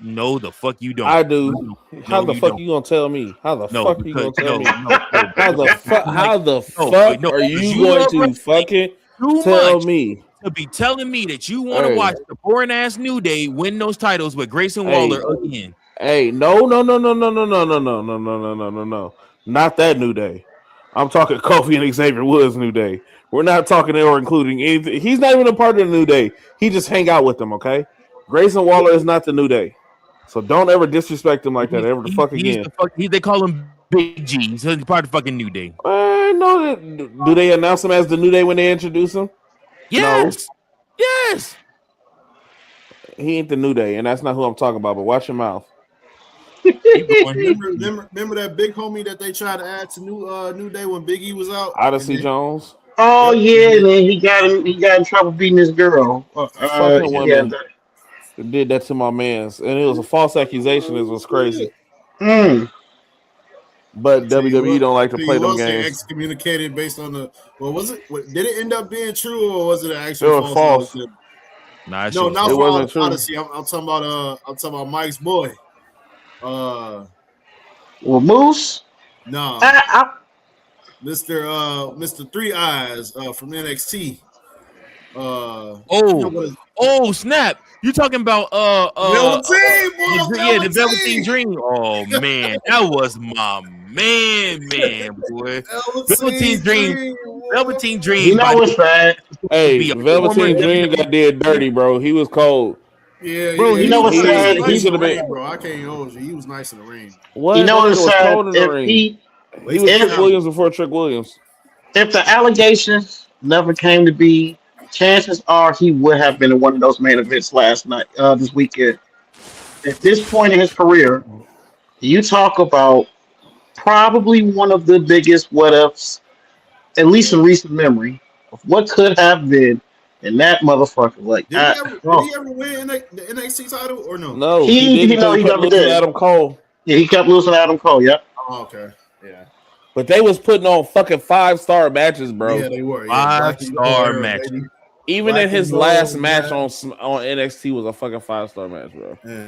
no, the fuck you don't. I do. How No, the you fuck don't. you gonna tell me? How the No, fuck are you because gonna tell me? no. How the fuck? Like, How the no, fuck no, are because you you going love to wrestling fucking too tell much me? to be telling me that you want to Hey, watch the boring ass New Day win those titles with Grayson hey, Waller again. hey! No, no, no, no, no, no, no, no, no, no, no, no, no, no, no! Not that New Day. I'm talking Kofi and Xavier Woods New Day. We're not talking or including anything. He's not even a part of the New Day. He just hang out with them. Okay, Grayson Waller is not the New Day. So don't ever disrespect him like that ever the fuck He's again. the fuck. They call him Big G. He's part of the fucking New Day. No, do they announce him as the New Day when they introduce him? No, Yes, yes. he ain't the New Day, and that's not who I'm talking about. But watch your mouth. Keep going. Remember that big homie that they tried to add to New Day when Big E was out, and Odyssey then Jones, Oh yep, yeah, and then he got in trouble beating his girl. fucking Yeah. women did that to my man's, and it was a false accusation. It was crazy. Mm, But WWE don't like to play you them will say games. excommunicated based on the was it? Did it end up being true or was it an It actual was false false. Odyssey? Nah, that shit No, was not It false. for wasn't true. Odyssey. I'm talking about Mike's boy. well, Moose. Nah, I, Mr. Three Eyes from NXT. Oh, snap! You talking about Velveteen, the Velveteen Dream? Oh man, that was my man, boy. Velveteen Dream. Velveteen Dream. You know what's that? Hey, Velveteen Dream got did dirty, bro. He was cold. Yeah, bro. You know what's sad? He could have been, bro. I can't hold you. He was nice in the ring. What? You know what's sad? Cold in the ring. He was Trick Williams before Trick Williams. If the allegations never came to be, chances are he would have been in one of those main events this weekend. At this point in his career, you talk about probably one of the biggest what ifs, at least in recent memory, of what could have been. And that motherfucker, like, did he ever win the NXT title or no? No, he never did. Adam Cole. Yeah, he kept losing Adam Cole. Yep. Oh, okay. Yeah. But they was putting on fucking 5-star matches, bro. Yeah, they were. Yeah. 5-star matches. Even in his last match on NXT was a fucking 5-star match, bro. Yeah.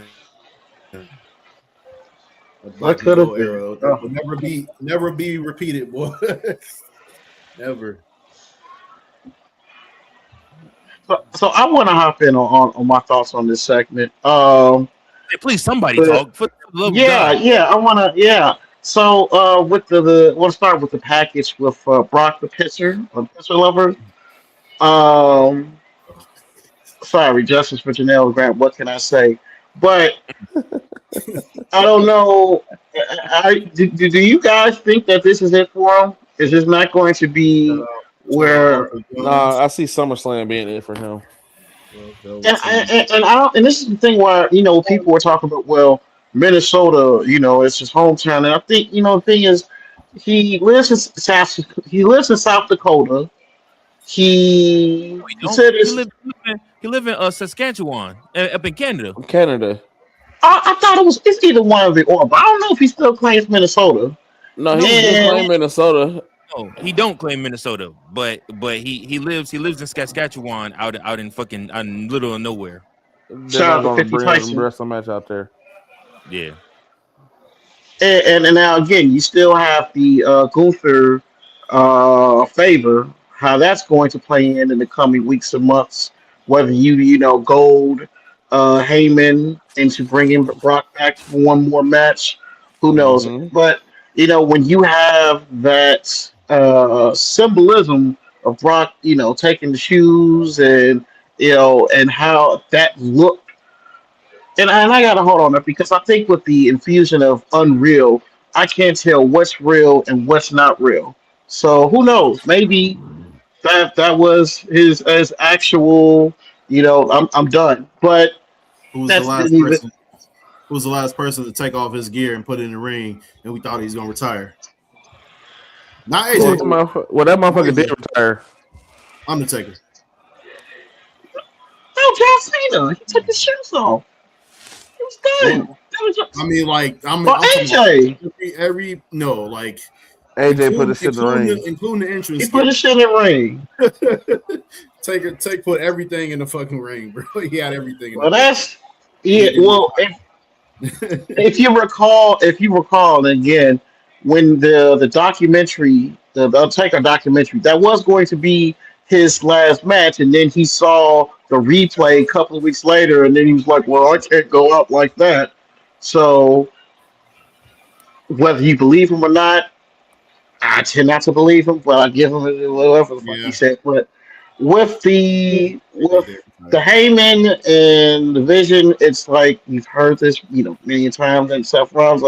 What could have been? Will never be repeated, boy. Never. So I want to hop in on my thoughts on this segment. Hey, please, somebody talk. For the love of God. I want to. Yeah. So with the we'll start with the package with Brock the Pisser lover. Sorry, Justice for Janelle Grant. What can I say? But I don't know. Do you guys think that this is it for him? Is this not going to be where? Nah, I see SummerSlam being it for him. And I don't. And this is the thing where people were talking about. Well, Minnesota, it's his hometown, and I think the thing is, he lives in South Dakota. He said he live in Saskatchewan, up in Canada. I thought it's either one of the or, but I don't know if he still claims Minnesota. No, he still claims Minnesota. No, he don't claim Minnesota, but he lives in Saskatchewan out in fucking middle of nowhere. Shout out to 50 Tyson. Wrestle match out there. Yeah. And now again, you still have the Gunther favor. How that's going to play in the coming weeks and months. Whether you gold Heyman into bringing Brock back for one more match, who knows? Mm-hmm. But when you have that symbolism of Brock, taking the shoes and and how that looked. And I gotta hold on that because I think with the infusion of Unreal, I can't tell what's real and what's not real. So who knows? Maybe that was his actual. I'm done. But who was the last person to take off his gear and put it in the ring, and we thought he was gonna retire? Not AJ. Well, that motherfucker did retire. Undertaker. Oh, John Cena. He took his shoes off. It was done. I mean, like, I'm AJ. AJ put his shit in the ring, including the entrance. He put his shit in the ring. Put everything in the fucking ring, bro. He had everything. Well, that's Well, if you recall, again, when the documentary, the Undertaker documentary, that was going to be his last match, and then he saw the replay a couple of weeks later, and then he was like, "Well, I can't go out like that." So, whether you believe him or not, I tend not to believe him, but I give him whatever the fuck he said. But with the Heyman and the Vision, it's like you've heard this, million times, and Seth Rollins.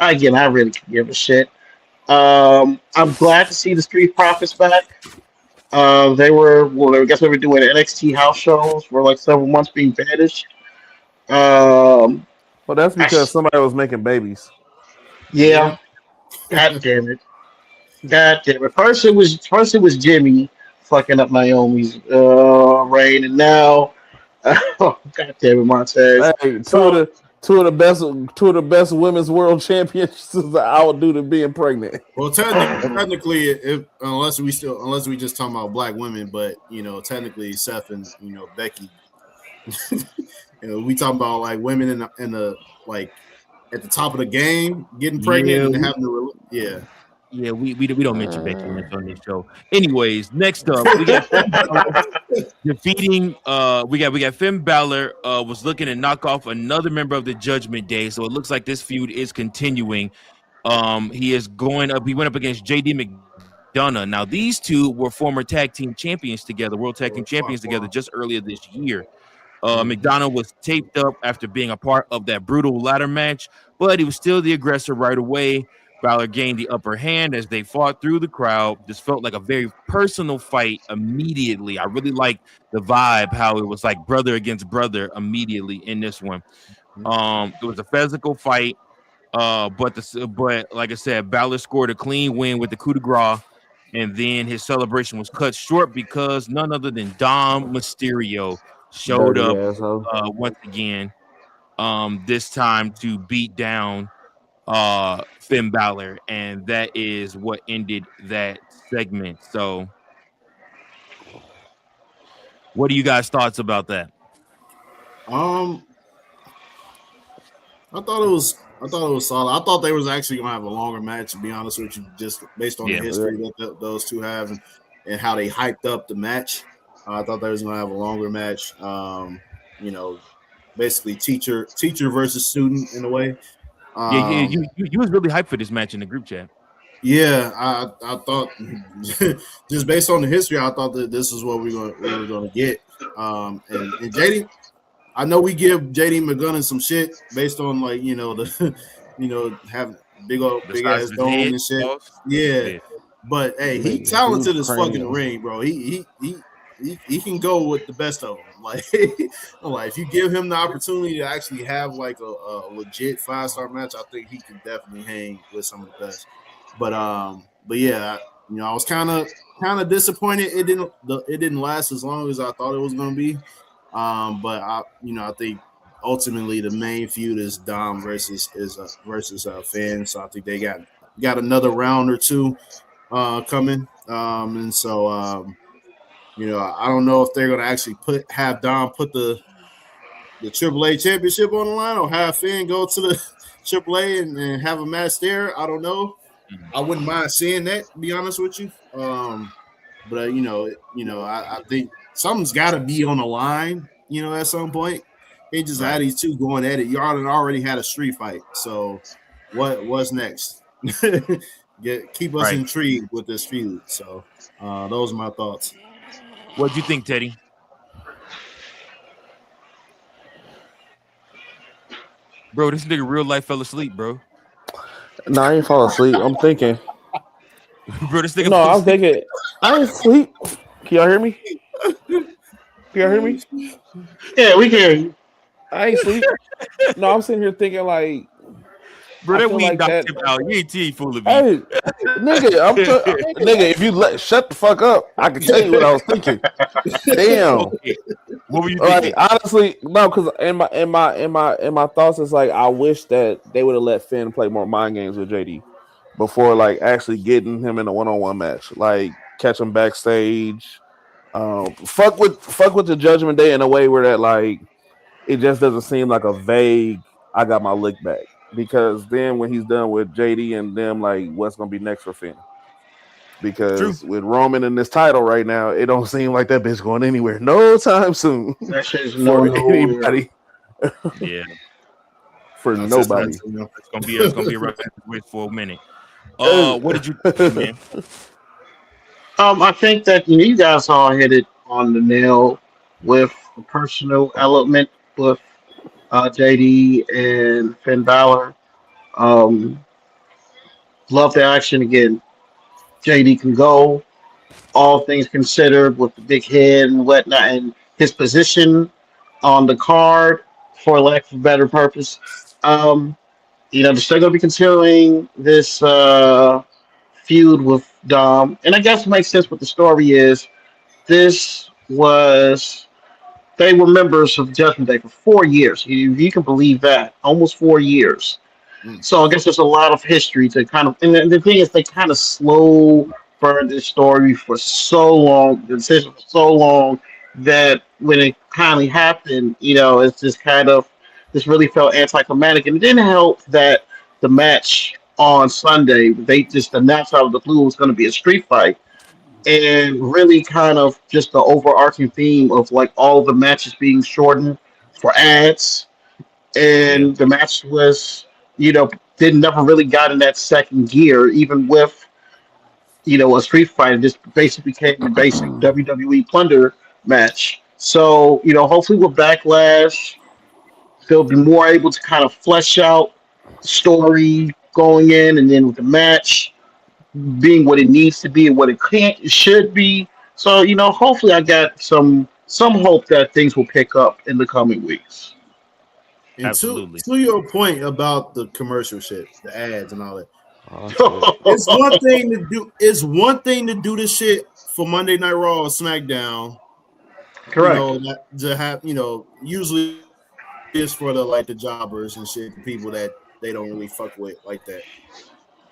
I really can't give a shit. I'm glad to see the Street Profits back. I guess they were doing NXT house shows for like several months being banished. Well, that's because somebody was making babies. Yeah. God damn it. First it was Jimmy fucking up Naomi's reign, and now God damn it, Montez. Hey, two of the best women's world champions out due to being pregnant. Well, technically, unless we just talking about black women, but technically Seth and Becky, we talking about like women in the like at the top of the game getting pregnant and having Yeah, we don't mention Becky Lynch on this show. Anyways, next up we got Finn Balor defeating. We got Finn Balor was looking to knock off another member of the Judgment Day, so it looks like this feud is continuing. He is going up. He went up against JD McDonough. Now these two were former tag team champions together, world tag team champions together, just earlier this year. McDonough was taped up after being a part of that brutal ladder match, but he was still the aggressor right away. Balor gained the upper hand as they fought through the crowd. This felt like a very personal fight immediately. I really liked the vibe, how it was like brother against brother immediately in this one. It was a physical fight, but like I said, Balor scored a clean win with the coup de grace, and then his celebration was cut short because none other than Dom Mysterio showed Dirty up asshole. once again. This time to beat down Finn Balor, and that is what ended that segment. So, what are you guys' thoughts about that? I thought it was solid. I thought they was actually gonna have a longer match, to be honest with you, just based on the history that those two have and how they hyped up the match. I thought they was gonna have a longer match. Basically teacher versus student in a way. You was really hyped for this match in the group chat. Yeah, I thought just based on the history, I thought that this is what we were gonna get. And JD, I know we give JD McGunness some shit based on have big ass dome and shit. Yeah. But hey, he talented as fucking ring, bro. He can go with the best of them. Like if you give him the opportunity to actually have like a legit 5-star match, I think he can definitely hang with some of the best. But yeah, I was kind of disappointed. It didn't last as long as I thought it was going to be. But I think ultimately the main feud is Dom versus Finn. So I think they got another round or two coming. And so I don't know if they're gonna actually have Dom put the AAA championship on the line or have Finn go to the AAA and have a match there. I don't know. I wouldn't mind seeing that, to be honest with you. But I think something's got to be on the line, at some point. They just had these two going at it. You already had a street fight. So what's next? Keep us intrigued with this feud. So those are my thoughts. What'd you think, Teddy? Bro, this nigga real life fell asleep, bro. No, I ain't fall asleep. I'm thinking. Bro, this nigga. No, I'm thinking. I ain't sleep. Can y'all hear me? Yeah, we can hear you. I ain't sleep. No, I'm sitting here thinking like, bro, that weed knocked him out. You ain't fooling me. Hey, nigga, nigga, if you shut the fuck up, I can tell you what I was thinking. Damn. Okay. What were you thinking? Like, honestly, no, because in my thoughts, it's like I wish that they would have let Finn play more mind games with JD before like actually getting him in a one-on-one match. Like catch him backstage. Fuck with the Judgment Day in a way where that like it just doesn't seem like a vague I got my lick back. Because then when he's done with JD and them, like what's gonna be next for Finn? Because with Roman in this title right now, it don't seem like that bitch going anywhere no time soon. That shit's for anybody. Yeah. For nobody. It's gonna be a rough wait for a minute. What did you think, man? I think that you guys all hit it on the nail with the personal element with JD and Finn Balor. Love the action again. JD can go, all things considered, with the big head and whatnot, and his position on the card, for lack of a better purpose. They're still going to be continuing this feud with Dom, and I guess it makes sense what the story is. They were members of Judgment Day for 4 years. You can believe that, almost 4 years. So I guess there's a lot of history to kind of, and the thing is, they kind of slow burn this story for so long, the decision for so long, that when it finally happened, it's just kind of, this really felt anticlimactic, and it didn't help that the match on Sunday. They just announced out of the blue it was going to be a street fight, and really kind of just the overarching theme of like all the matches being shortened for ads, Yeah. and the match was, didn't never really got in that second gear, even with a street fight. It just basically became a basic WWE plunder match. So, hopefully with Backlash, they'll be more able to kind of flesh out the story going in, and then with the match being what it needs to be and what it should be. So, hopefully I got some hope that things will pick up in the coming weeks. And Absolutely. to your point about the commercial shit, the ads and all that. Oh, It's one thing to do. It's one thing to do this shit for Monday Night Raw or SmackDown. Correct. To have usually it's for the jobbers and shit, the people that they don't really fuck with like that.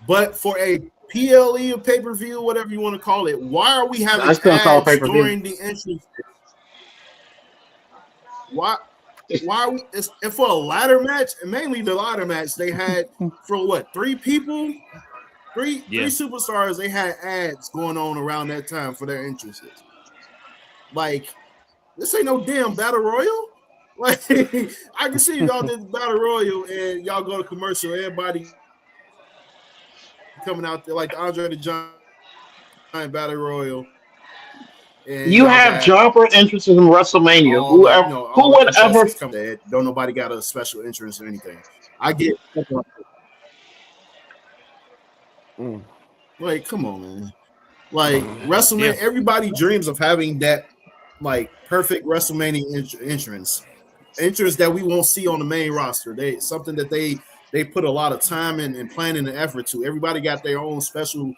But for a PLE or pay per view, whatever you want to call it, why are we having I still call it ads pay-per-view. during the entrance? Why? Why? And for a ladder match, and mainly the ladder match, they had for what, 3 people, three superstars. They had ads going on around that time for their entrances. Like, this ain't no damn battle royal. Like, I can see y'all did battle royal and y'all go to commercial. Everybody coming out there like the Andre the Giant battle royal. And You have jobber entrances in WrestleMania. Who would ever? come there. Don't nobody got a special entrance or anything. I get like, come on, man. Like WrestleMania, everybody dreams of having that like perfect WrestleMania entrance that we won't see on the main roster. Something that they put a lot of time and planning and effort to. Everybody got their own special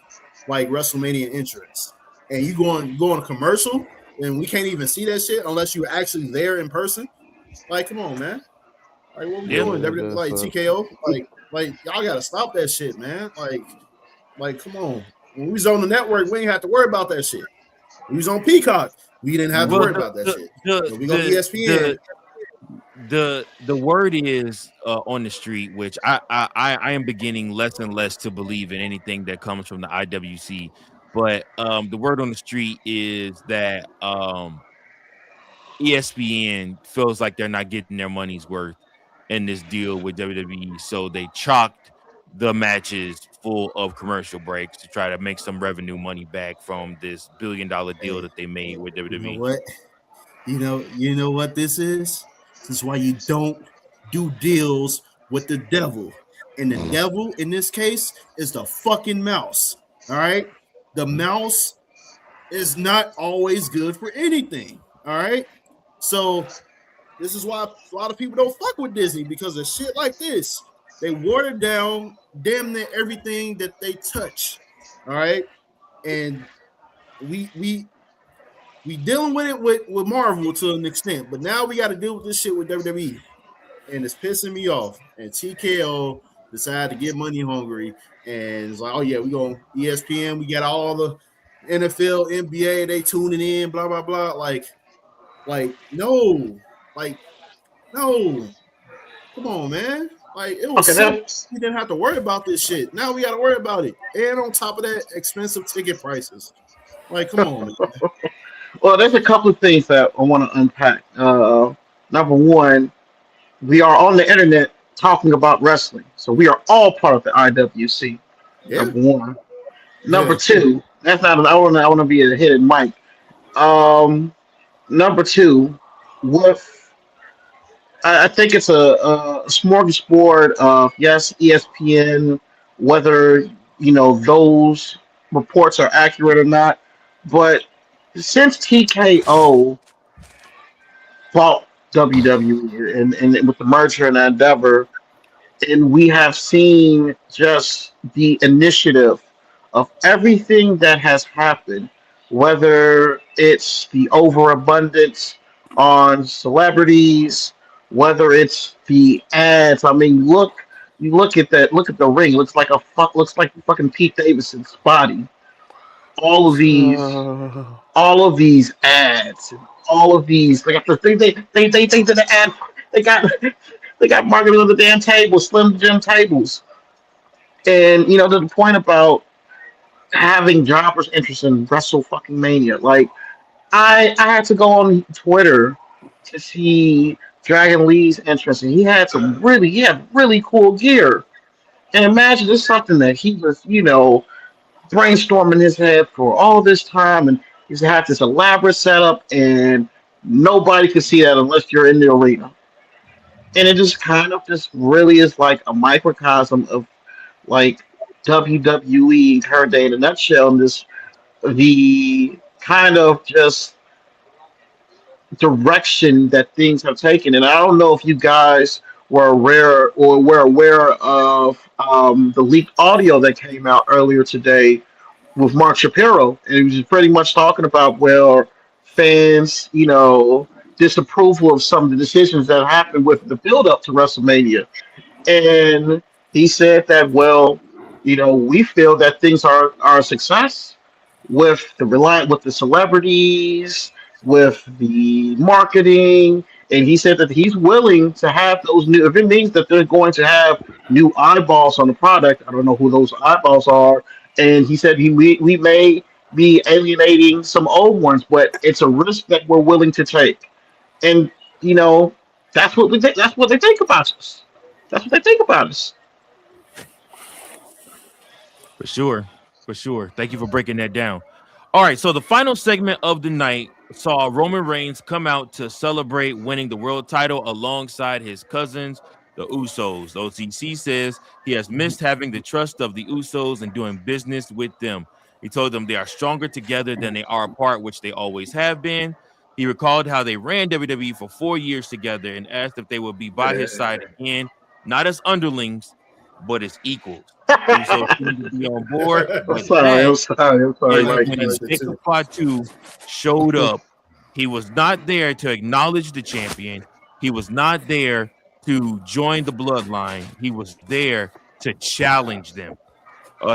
like WrestleMania entrance. And you go on a commercial and we can't even see that shit unless you're actually there in person. Like, come on, man. Like, what we doing? Like TKO? Like y'all gotta stop that shit, man. Like, come on. When we was on the network, we ain't have to worry about that shit. We was on Peacock, we didn't have to worry about that shit. We go ESPN. The word is on the street, which I am beginning less and less to believe in anything that comes from the IWC. But the word on the street is that ESPN feels like they're not getting their money's worth in this deal with WWE, so they chalked the matches full of commercial breaks to try to make some revenue money back from this $1 billion deal that they made with WWE. You know what? You know what this is? This is why you don't do deals with the devil. And the devil in this case is the fucking mouse. All right? The mouse is not always good for anything. All right? So this is why a lot of people don't fuck with Disney, because of shit like this. They watered down damn near everything that they touch. All right? And we dealing with it with Marvel to an extent, but now we got to deal with this shit with WWE, and it's pissing me off. And TKO decided to get money hungry, and it's like, oh yeah, we go ESPN, we got all the NFL, NBA, they tuning in, blah blah blah. Like no, come on, man. Like, it was we didn't have to worry about this shit. Now we got to worry about it, and on top of that, expensive ticket prices. Like, come on, man. Well, there's a couple of things that I want to unpack. Number one, we are on the internet talking about wrestling, so we are all part of the IWC. Yeah. Number one. Number two, that's not. I want to be a hidden mic. Number two, I think it's a smorgasbord of, yes, ESPN, whether those reports are accurate or not, but since TKO bought WWE and with the merger and Endeavor, and we have seen just the initiative of everything that has happened, whether it's the overabundance on celebrities, whether it's the ads. I mean, you look at that. Look at the ring. Looks like fucking Pete Davidson's body. All of these ads, and all of these, like the thing they think that the ad they got marketed on the damn tables, Slim Jim tables, And to the point about having jobbers interest in Wrestle fucking Mania, like I had to go on Twitter to see Dragon Lee's interest, and he had really cool gear. And imagine this is something that he was, brainstorming in his head for all this time, and he's had this elaborate setup, and nobody could see that unless you're in the arena. And it just kind of just really is like a microcosm of like WWE her day in a nutshell, and this the kind of just direction that things have taken. And I don't know if you guys were aware of the leaked audio that came out earlier today with Mark Shapiro, and he was pretty much talking about where fans, disapproval of some of the decisions that happened with the build up to WrestleMania. And he said that, well, we feel that things are a success with the celebrities, with the marketing, and he said that he's willing to have those new. If it means that they're going to have new eyeballs on the product, I don't know who those eyeballs are. And he said we may be alienating some old ones, but it's a risk that we're willing to take. And that's what we think. That's what they think about us. That's what they think about us. For sure. For sure. Thank you for breaking that down. All right. So the final segment of the night saw Roman Reigns come out to celebrate winning the world title alongside his cousins, the Usos. The OTC says he has missed having the trust of the Usos and doing business with them. He told them they are stronger together than they are apart, which they always have been. He recalled how they ran WWE for 4 years together and asked if they would be by his side again, not as underlings, but as equals. So seemed to be on board. I'm sorry, Mike. When Jacob Fatu showed up, he was not there to acknowledge the champion. He was not there to join the bloodline. He was there to challenge them.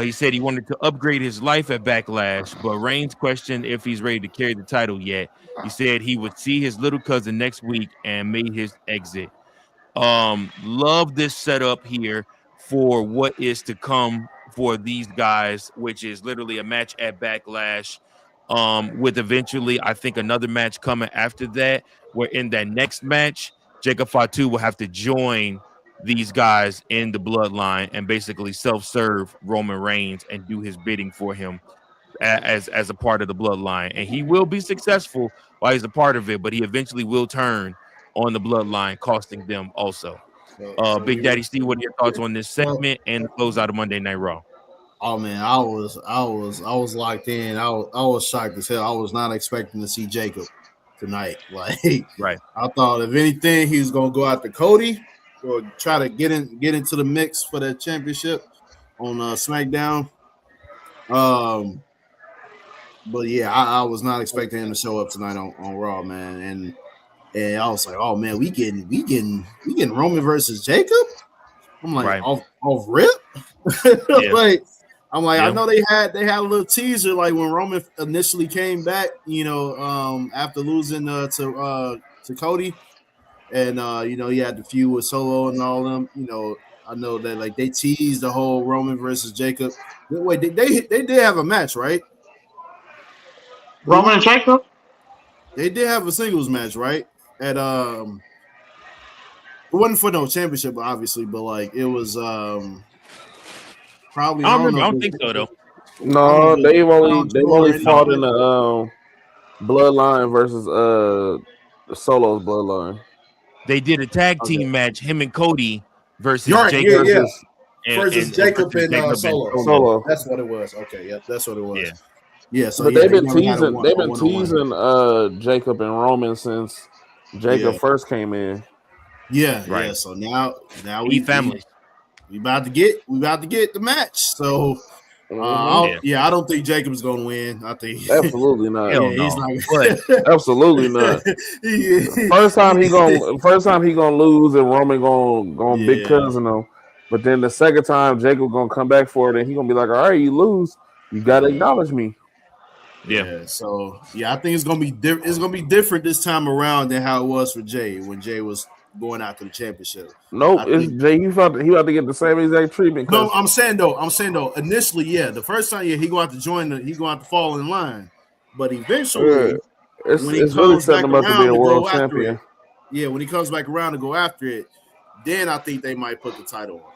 He said he wanted to upgrade his life at Backlash, but Reigns questioned if he's ready to carry the title yet. He said he would see his little cousin next week and made his exit. Love this setup here for what is to come for these guys, which is literally a match at Backlash, with eventually, I think, another match coming after that, where in that next match, Jacob Fatu will have to join these guys in the bloodline and basically self-serve Roman Reigns and do his bidding for him as a part of the bloodline. And he will be successful while he's a part of it, but he eventually will turn on the bloodline, costing them also. Big Daddy Steve, what are your thoughts on this segment and the close out of Monday Night Raw? Oh man, I was locked in. I was shocked as hell. I was not expecting to see Jacob tonight. Like, right. I thought if anything, he was gonna go after Cody or try to get into the mix for that championship on SmackDown. But yeah, I was not expecting him to show up tonight on Raw, man. And I was like, oh man, we getting Roman versus Jacob. I'm like, right. off rip. Yeah. I know they had a little teaser like when Roman initially came back, after losing to Cody, and he had the feud with Solo and all them. I know that like they teased the whole Roman versus Jacob. Wait, they did have a match, right? Roman and Jacob? They did have a singles match, right? At it wasn't for no championship, obviously, but like it was probably. I don't think so though. No, they've only fought in the bloodline versus the Solo's bloodline. They did a tag team match, him and Cody versus Jacob. Versus Jacob and Solo. That's what it was. Okay, yeah, that's what it was. Yeah. Yeah, so but they've been teasing Jacob and Roman since Jacob first came in. Yeah, right. Yeah. So now we family. We about to get the match. So I don't think Jacob's gonna win. I think absolutely not. He's not. Absolutely not. First time he gonna lose and Roman gonna big cousin him. But then the second time Jacob gonna come back for it and he gonna be like, all right, you lose, you gotta acknowledge me. Yeah. So I think it's gonna be different this time around than how it was for Jay when Jay was going after the championship. Nope, it's Jay. He about to get the same exact treatment. No, I'm saying though, initially, yeah, the first time, yeah, he going to he going to fall in line, but eventually, when he it's really comes setting back him up to be around a to world go after champion. it, yeah, when he comes back around to go after it, then I think they might put the title on.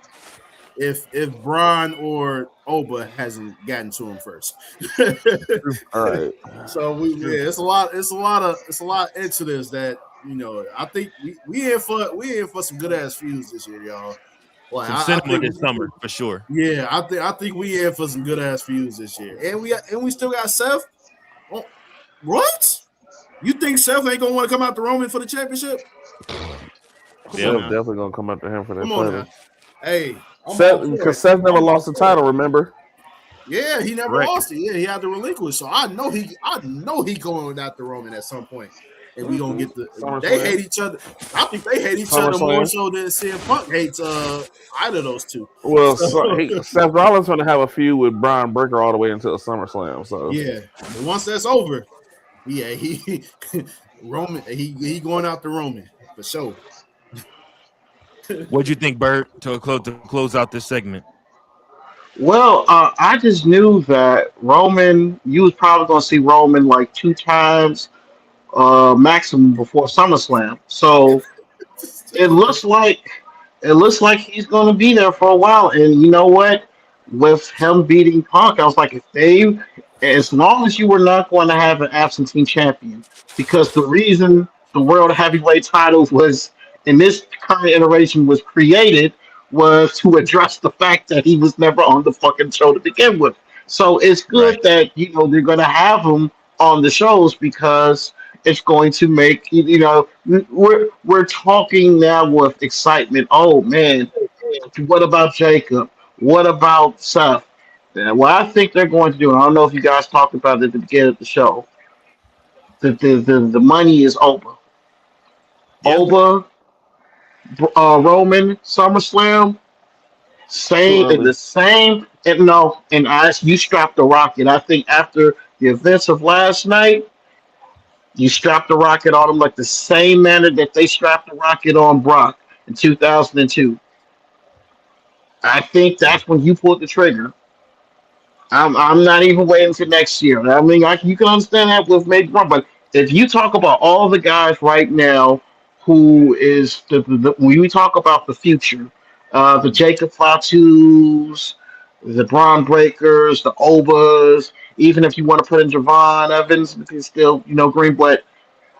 If Braun or Oba hasn't gotten to him first. All right. So it's a lot into this that I think we in for some good ass feuds this year, y'all. Like, some cinema this summer for sure. Yeah, I think we in for some good ass feuds this year, and we still got Seth. Oh, what? You think Seth ain't gonna want to come out to Roman for the championship? Seth definitely gonna come after him for that title. Now. Hey, because Seth never lost the title. Remember? Yeah, he never lost it. Yeah, he had to relinquish. So I know he going after Roman at some point. And we gonna get they hate each other. I think they hate each other more so than CM Punk hates either of those two. Well, Seth Rollins gonna have a feud with Brian Breaker all the way until SummerSlam. So yeah, but once that's over, yeah, he Roman he going after Roman for sure. What'd you think, Bert, to close out this segment? Well, I just knew that Roman, you was probably going to see Roman like 2 times maximum before SummerSlam. So it looks like he's going to be there for a while. And you know what? With him beating Punk, I was like, as long as you were not going to have an absentee champion, because the reason the World Heavyweight titles was in this current iteration was created was to address the fact that he was never on the fucking show to begin with. So it's good that they're going to have him on the shows because it's going to make we're talking now with excitement. Oh man, what about Jacob? What about Seth? What I think they're going to do, I don't know if you guys talked about it at the beginning of the show. The money is Oba. Yeah. Oba, Roman, SummerSlam, you strapped the rocket. I think after the events of last night, you strapped the rocket on him like the same manner that they strapped the rocket on Brock in 2002. I think that's when you pulled the trigger. I'm not even waiting for next year. I mean, you can understand that with maybe one, but if you talk about all the guys right now, who is when we talk about the future, the Jacob Fatu's, the Braun Breakers, the Obas, even if you want to put in Javon Evans, it's still green. But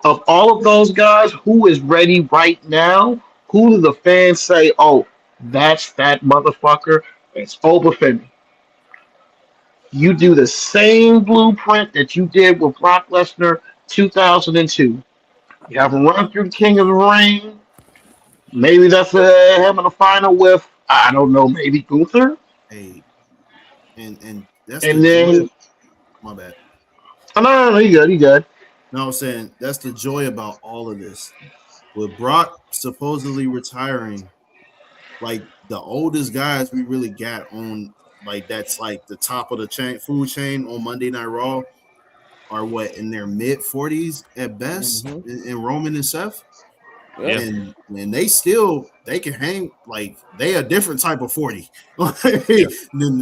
of all of those guys, who is ready right now? Who do the fans say, "Oh, that's that motherfucker"? It's Oba Femi. You do the same blueprint that you did with Brock Lesnar 2002. You have him run through the King of the Ring. Maybe that's him in the final with, I don't know, maybe Gunther. Hey, and that's then my bad. Oh, no, you good. No, I'm saying that's the joy about all of this. With Brock supposedly retiring, like the oldest guys we really got on, like that's like the top of the food chain on Monday Night Raw are what, in their mid 40s at best, in Roman and Seth. Yeah. And they can hang, like they a different type of 40 than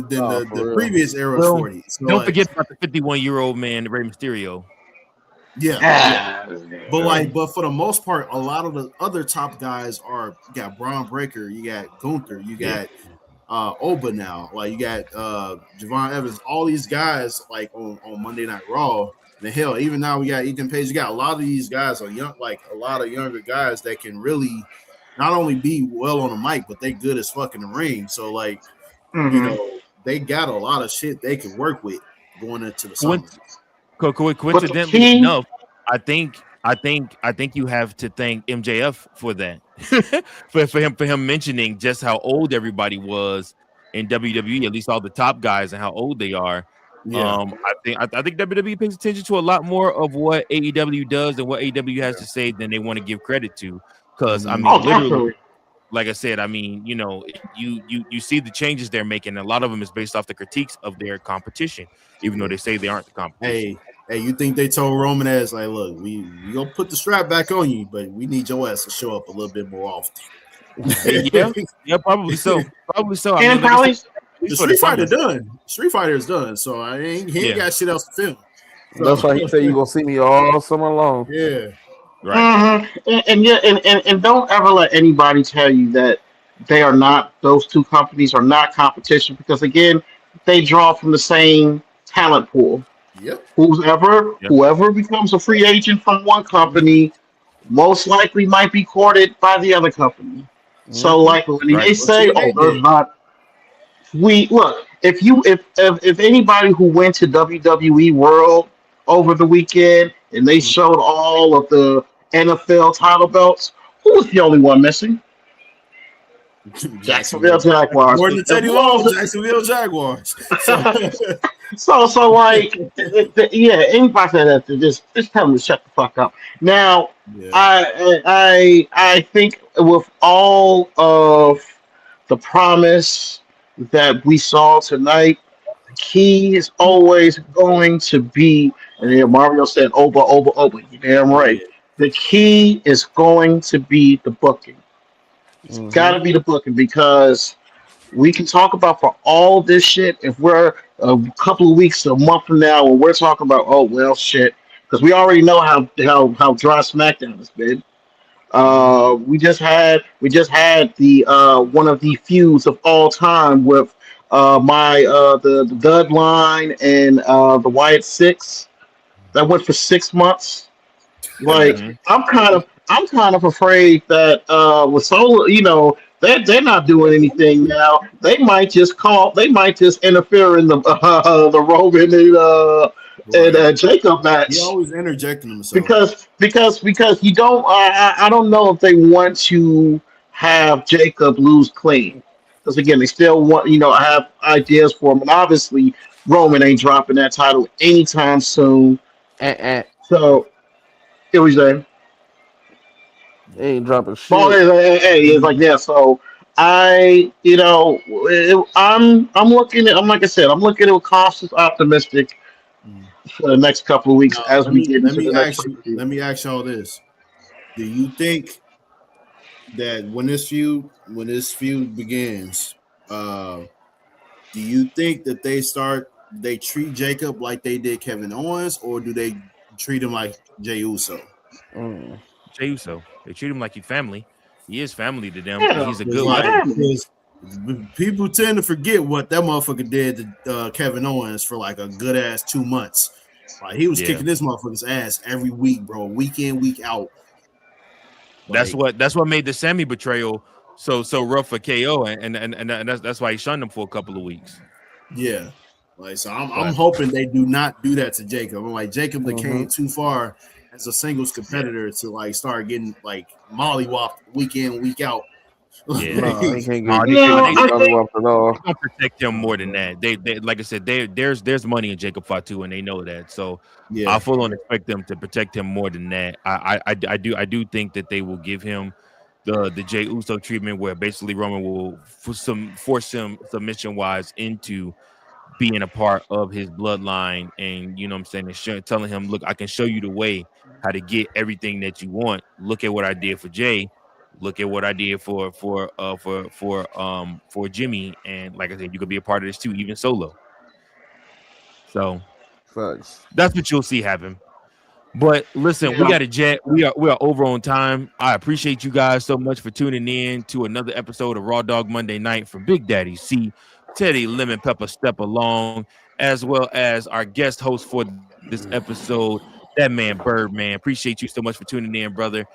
the previous era 40. So don't forget about the 51-year-old man, Rey Mysterio. Yeah. But for the most part, a lot of the other top guys you got Braun Breaker, you got Gunther, you got Oba now, like you got Javon Evans, all these guys like on Monday Night Raw. The hell, even now we got Ethan Page. You got a lot of these guys are young, like a lot of younger guys that can really not only be well on the mic, but they good as fuck in the ring. So like, they got a lot of shit they can work with going into the summer. Coincidentally enough, I think you have to thank MJF for that. for him mentioning just how old everybody was in WWE, at least all the top guys, and how old they are. Yeah. I think WWE pays attention to a lot more of what AEW does and what AEW has to say than they want to give credit to. Because I mean, literally, like I said, I mean, you see the changes they're making. A lot of them is based off the critiques of their competition, even though they say they aren't the competition. Hey, Hey, you think they told Roman as like, look, we gonna put the strap back on you, but we need your ass to show up a little bit more often. Yeah, probably so. Probably so. I And mean, like I probably said, at least The for the Street Fighter summer. done. Street Fighter is done. So he ain't got shit else to film. That's So why he said you gonna see me all summer long. yeah. Right. And don't ever let anybody tell you that those two companies are not competition because again, they draw from the same talent pool. Yep. Yep. Whoever becomes a free agent from one company most likely might be courted by the other company. So Mm-hmm. like when Right. they Well, say, "Oh, TNA there's did. not," we look if anybody who went to WWE World over the weekend and they showed all of the NFL title belts, who was the only one missing? Jacksonville Jacksonville. Jaguars. According to And Teddy who Long, else? Jacksonville Jaguars. So So like yeah, anybody said that to just tell them to shut the fuck up. Now yeah. I think with all of the promise that we saw tonight, the key is always going to be, and then Mario said Oba, you damn right. Yeah. The key is going to be the booking. It's got Mm-hmm. to be the booking because we can talk about for all this shit if we're a couple of weeks, a month from now, when we're talking about oh well shit because we already know how dry SmackDown has been. We just had the one of the feuds of all time with the Bloodline and the Wyatt Six that went for 6 months. Like Mm-hmm. I'm kind of afraid that with Solo, they're not doing anything now. They might just interfere in the Roman and Right. Jacob He match always interjecting himself. because you don't I don't know if they want to have Jacob lose clean because again they still want have ideas for him and obviously Roman ain't dropping that title anytime soon. And So it was there. ain't dropping Well, shit. hey, it's like yeah. So I'm looking at. I'm like I said, I'm looking at cautious optimistic Mm. for the next couple of weeks Now as we get let into me the next ask you pay-per-view. this. Do you think that when this feud begins, do you think that they treat Jacob like they did Kevin Owens, or do they treat him like Jey Uso? Mm. Jey Uso. They treat him like he's family. He is family to them, and Yeah, he's a Because good like weapon. family. 'cause people tend to forget what that motherfucker did to Kevin Owens for like a good ass 2 months. Like he was Yeah. kicking this motherfucker's ass every week, bro, week in, week out. Like That's what made the Sammy betrayal so rough for KO, and that's why he shunned him for a couple of weeks. yeah, like so I'm But hoping they do not do that to Jacob. I'm like Jacob that Mm-hmm. came too far as a singles yeah, competitor to like start getting like mollywopped week in, week out. yeah. No, he can't No, get they No, they I think up at all. gonna protect him more than that. They like I said, there's money in Jacob Fatu, and they know that. So I Yeah, full on expect them to protect him more than that. I do think that they will give him the Jey Uso treatment, where basically Roman will force him submission wise into being a part of his bloodline, and you know what I'm saying, and telling him, look, I can show you the way how to get everything that you want. Look at what I did for Jay. Look at what I did for Jimmy, and like I said, you could be a part of this too, even solo. So Facts. that's what you'll see happen. But listen, we yeah. got a jet. We are over on time. I appreciate you guys so much for tuning in to another episode of Raw Dog Monday Night from Big Daddy C, Teddy Lemon Pepper Step Along, as well as our guest host for this episode, that man Birdman. Appreciate you so much for tuning in, brother.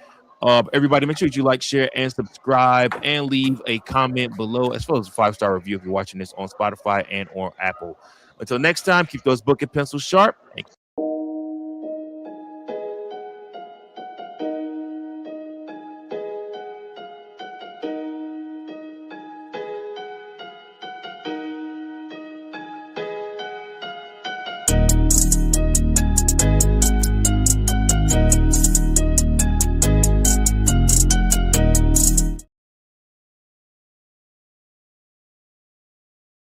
Everybody, make sure that you like, share, and subscribe, and leave a comment below, as well as a 5-star review if you're watching this on Spotify and or Apple. Until next time, keep those book and pencils sharp. And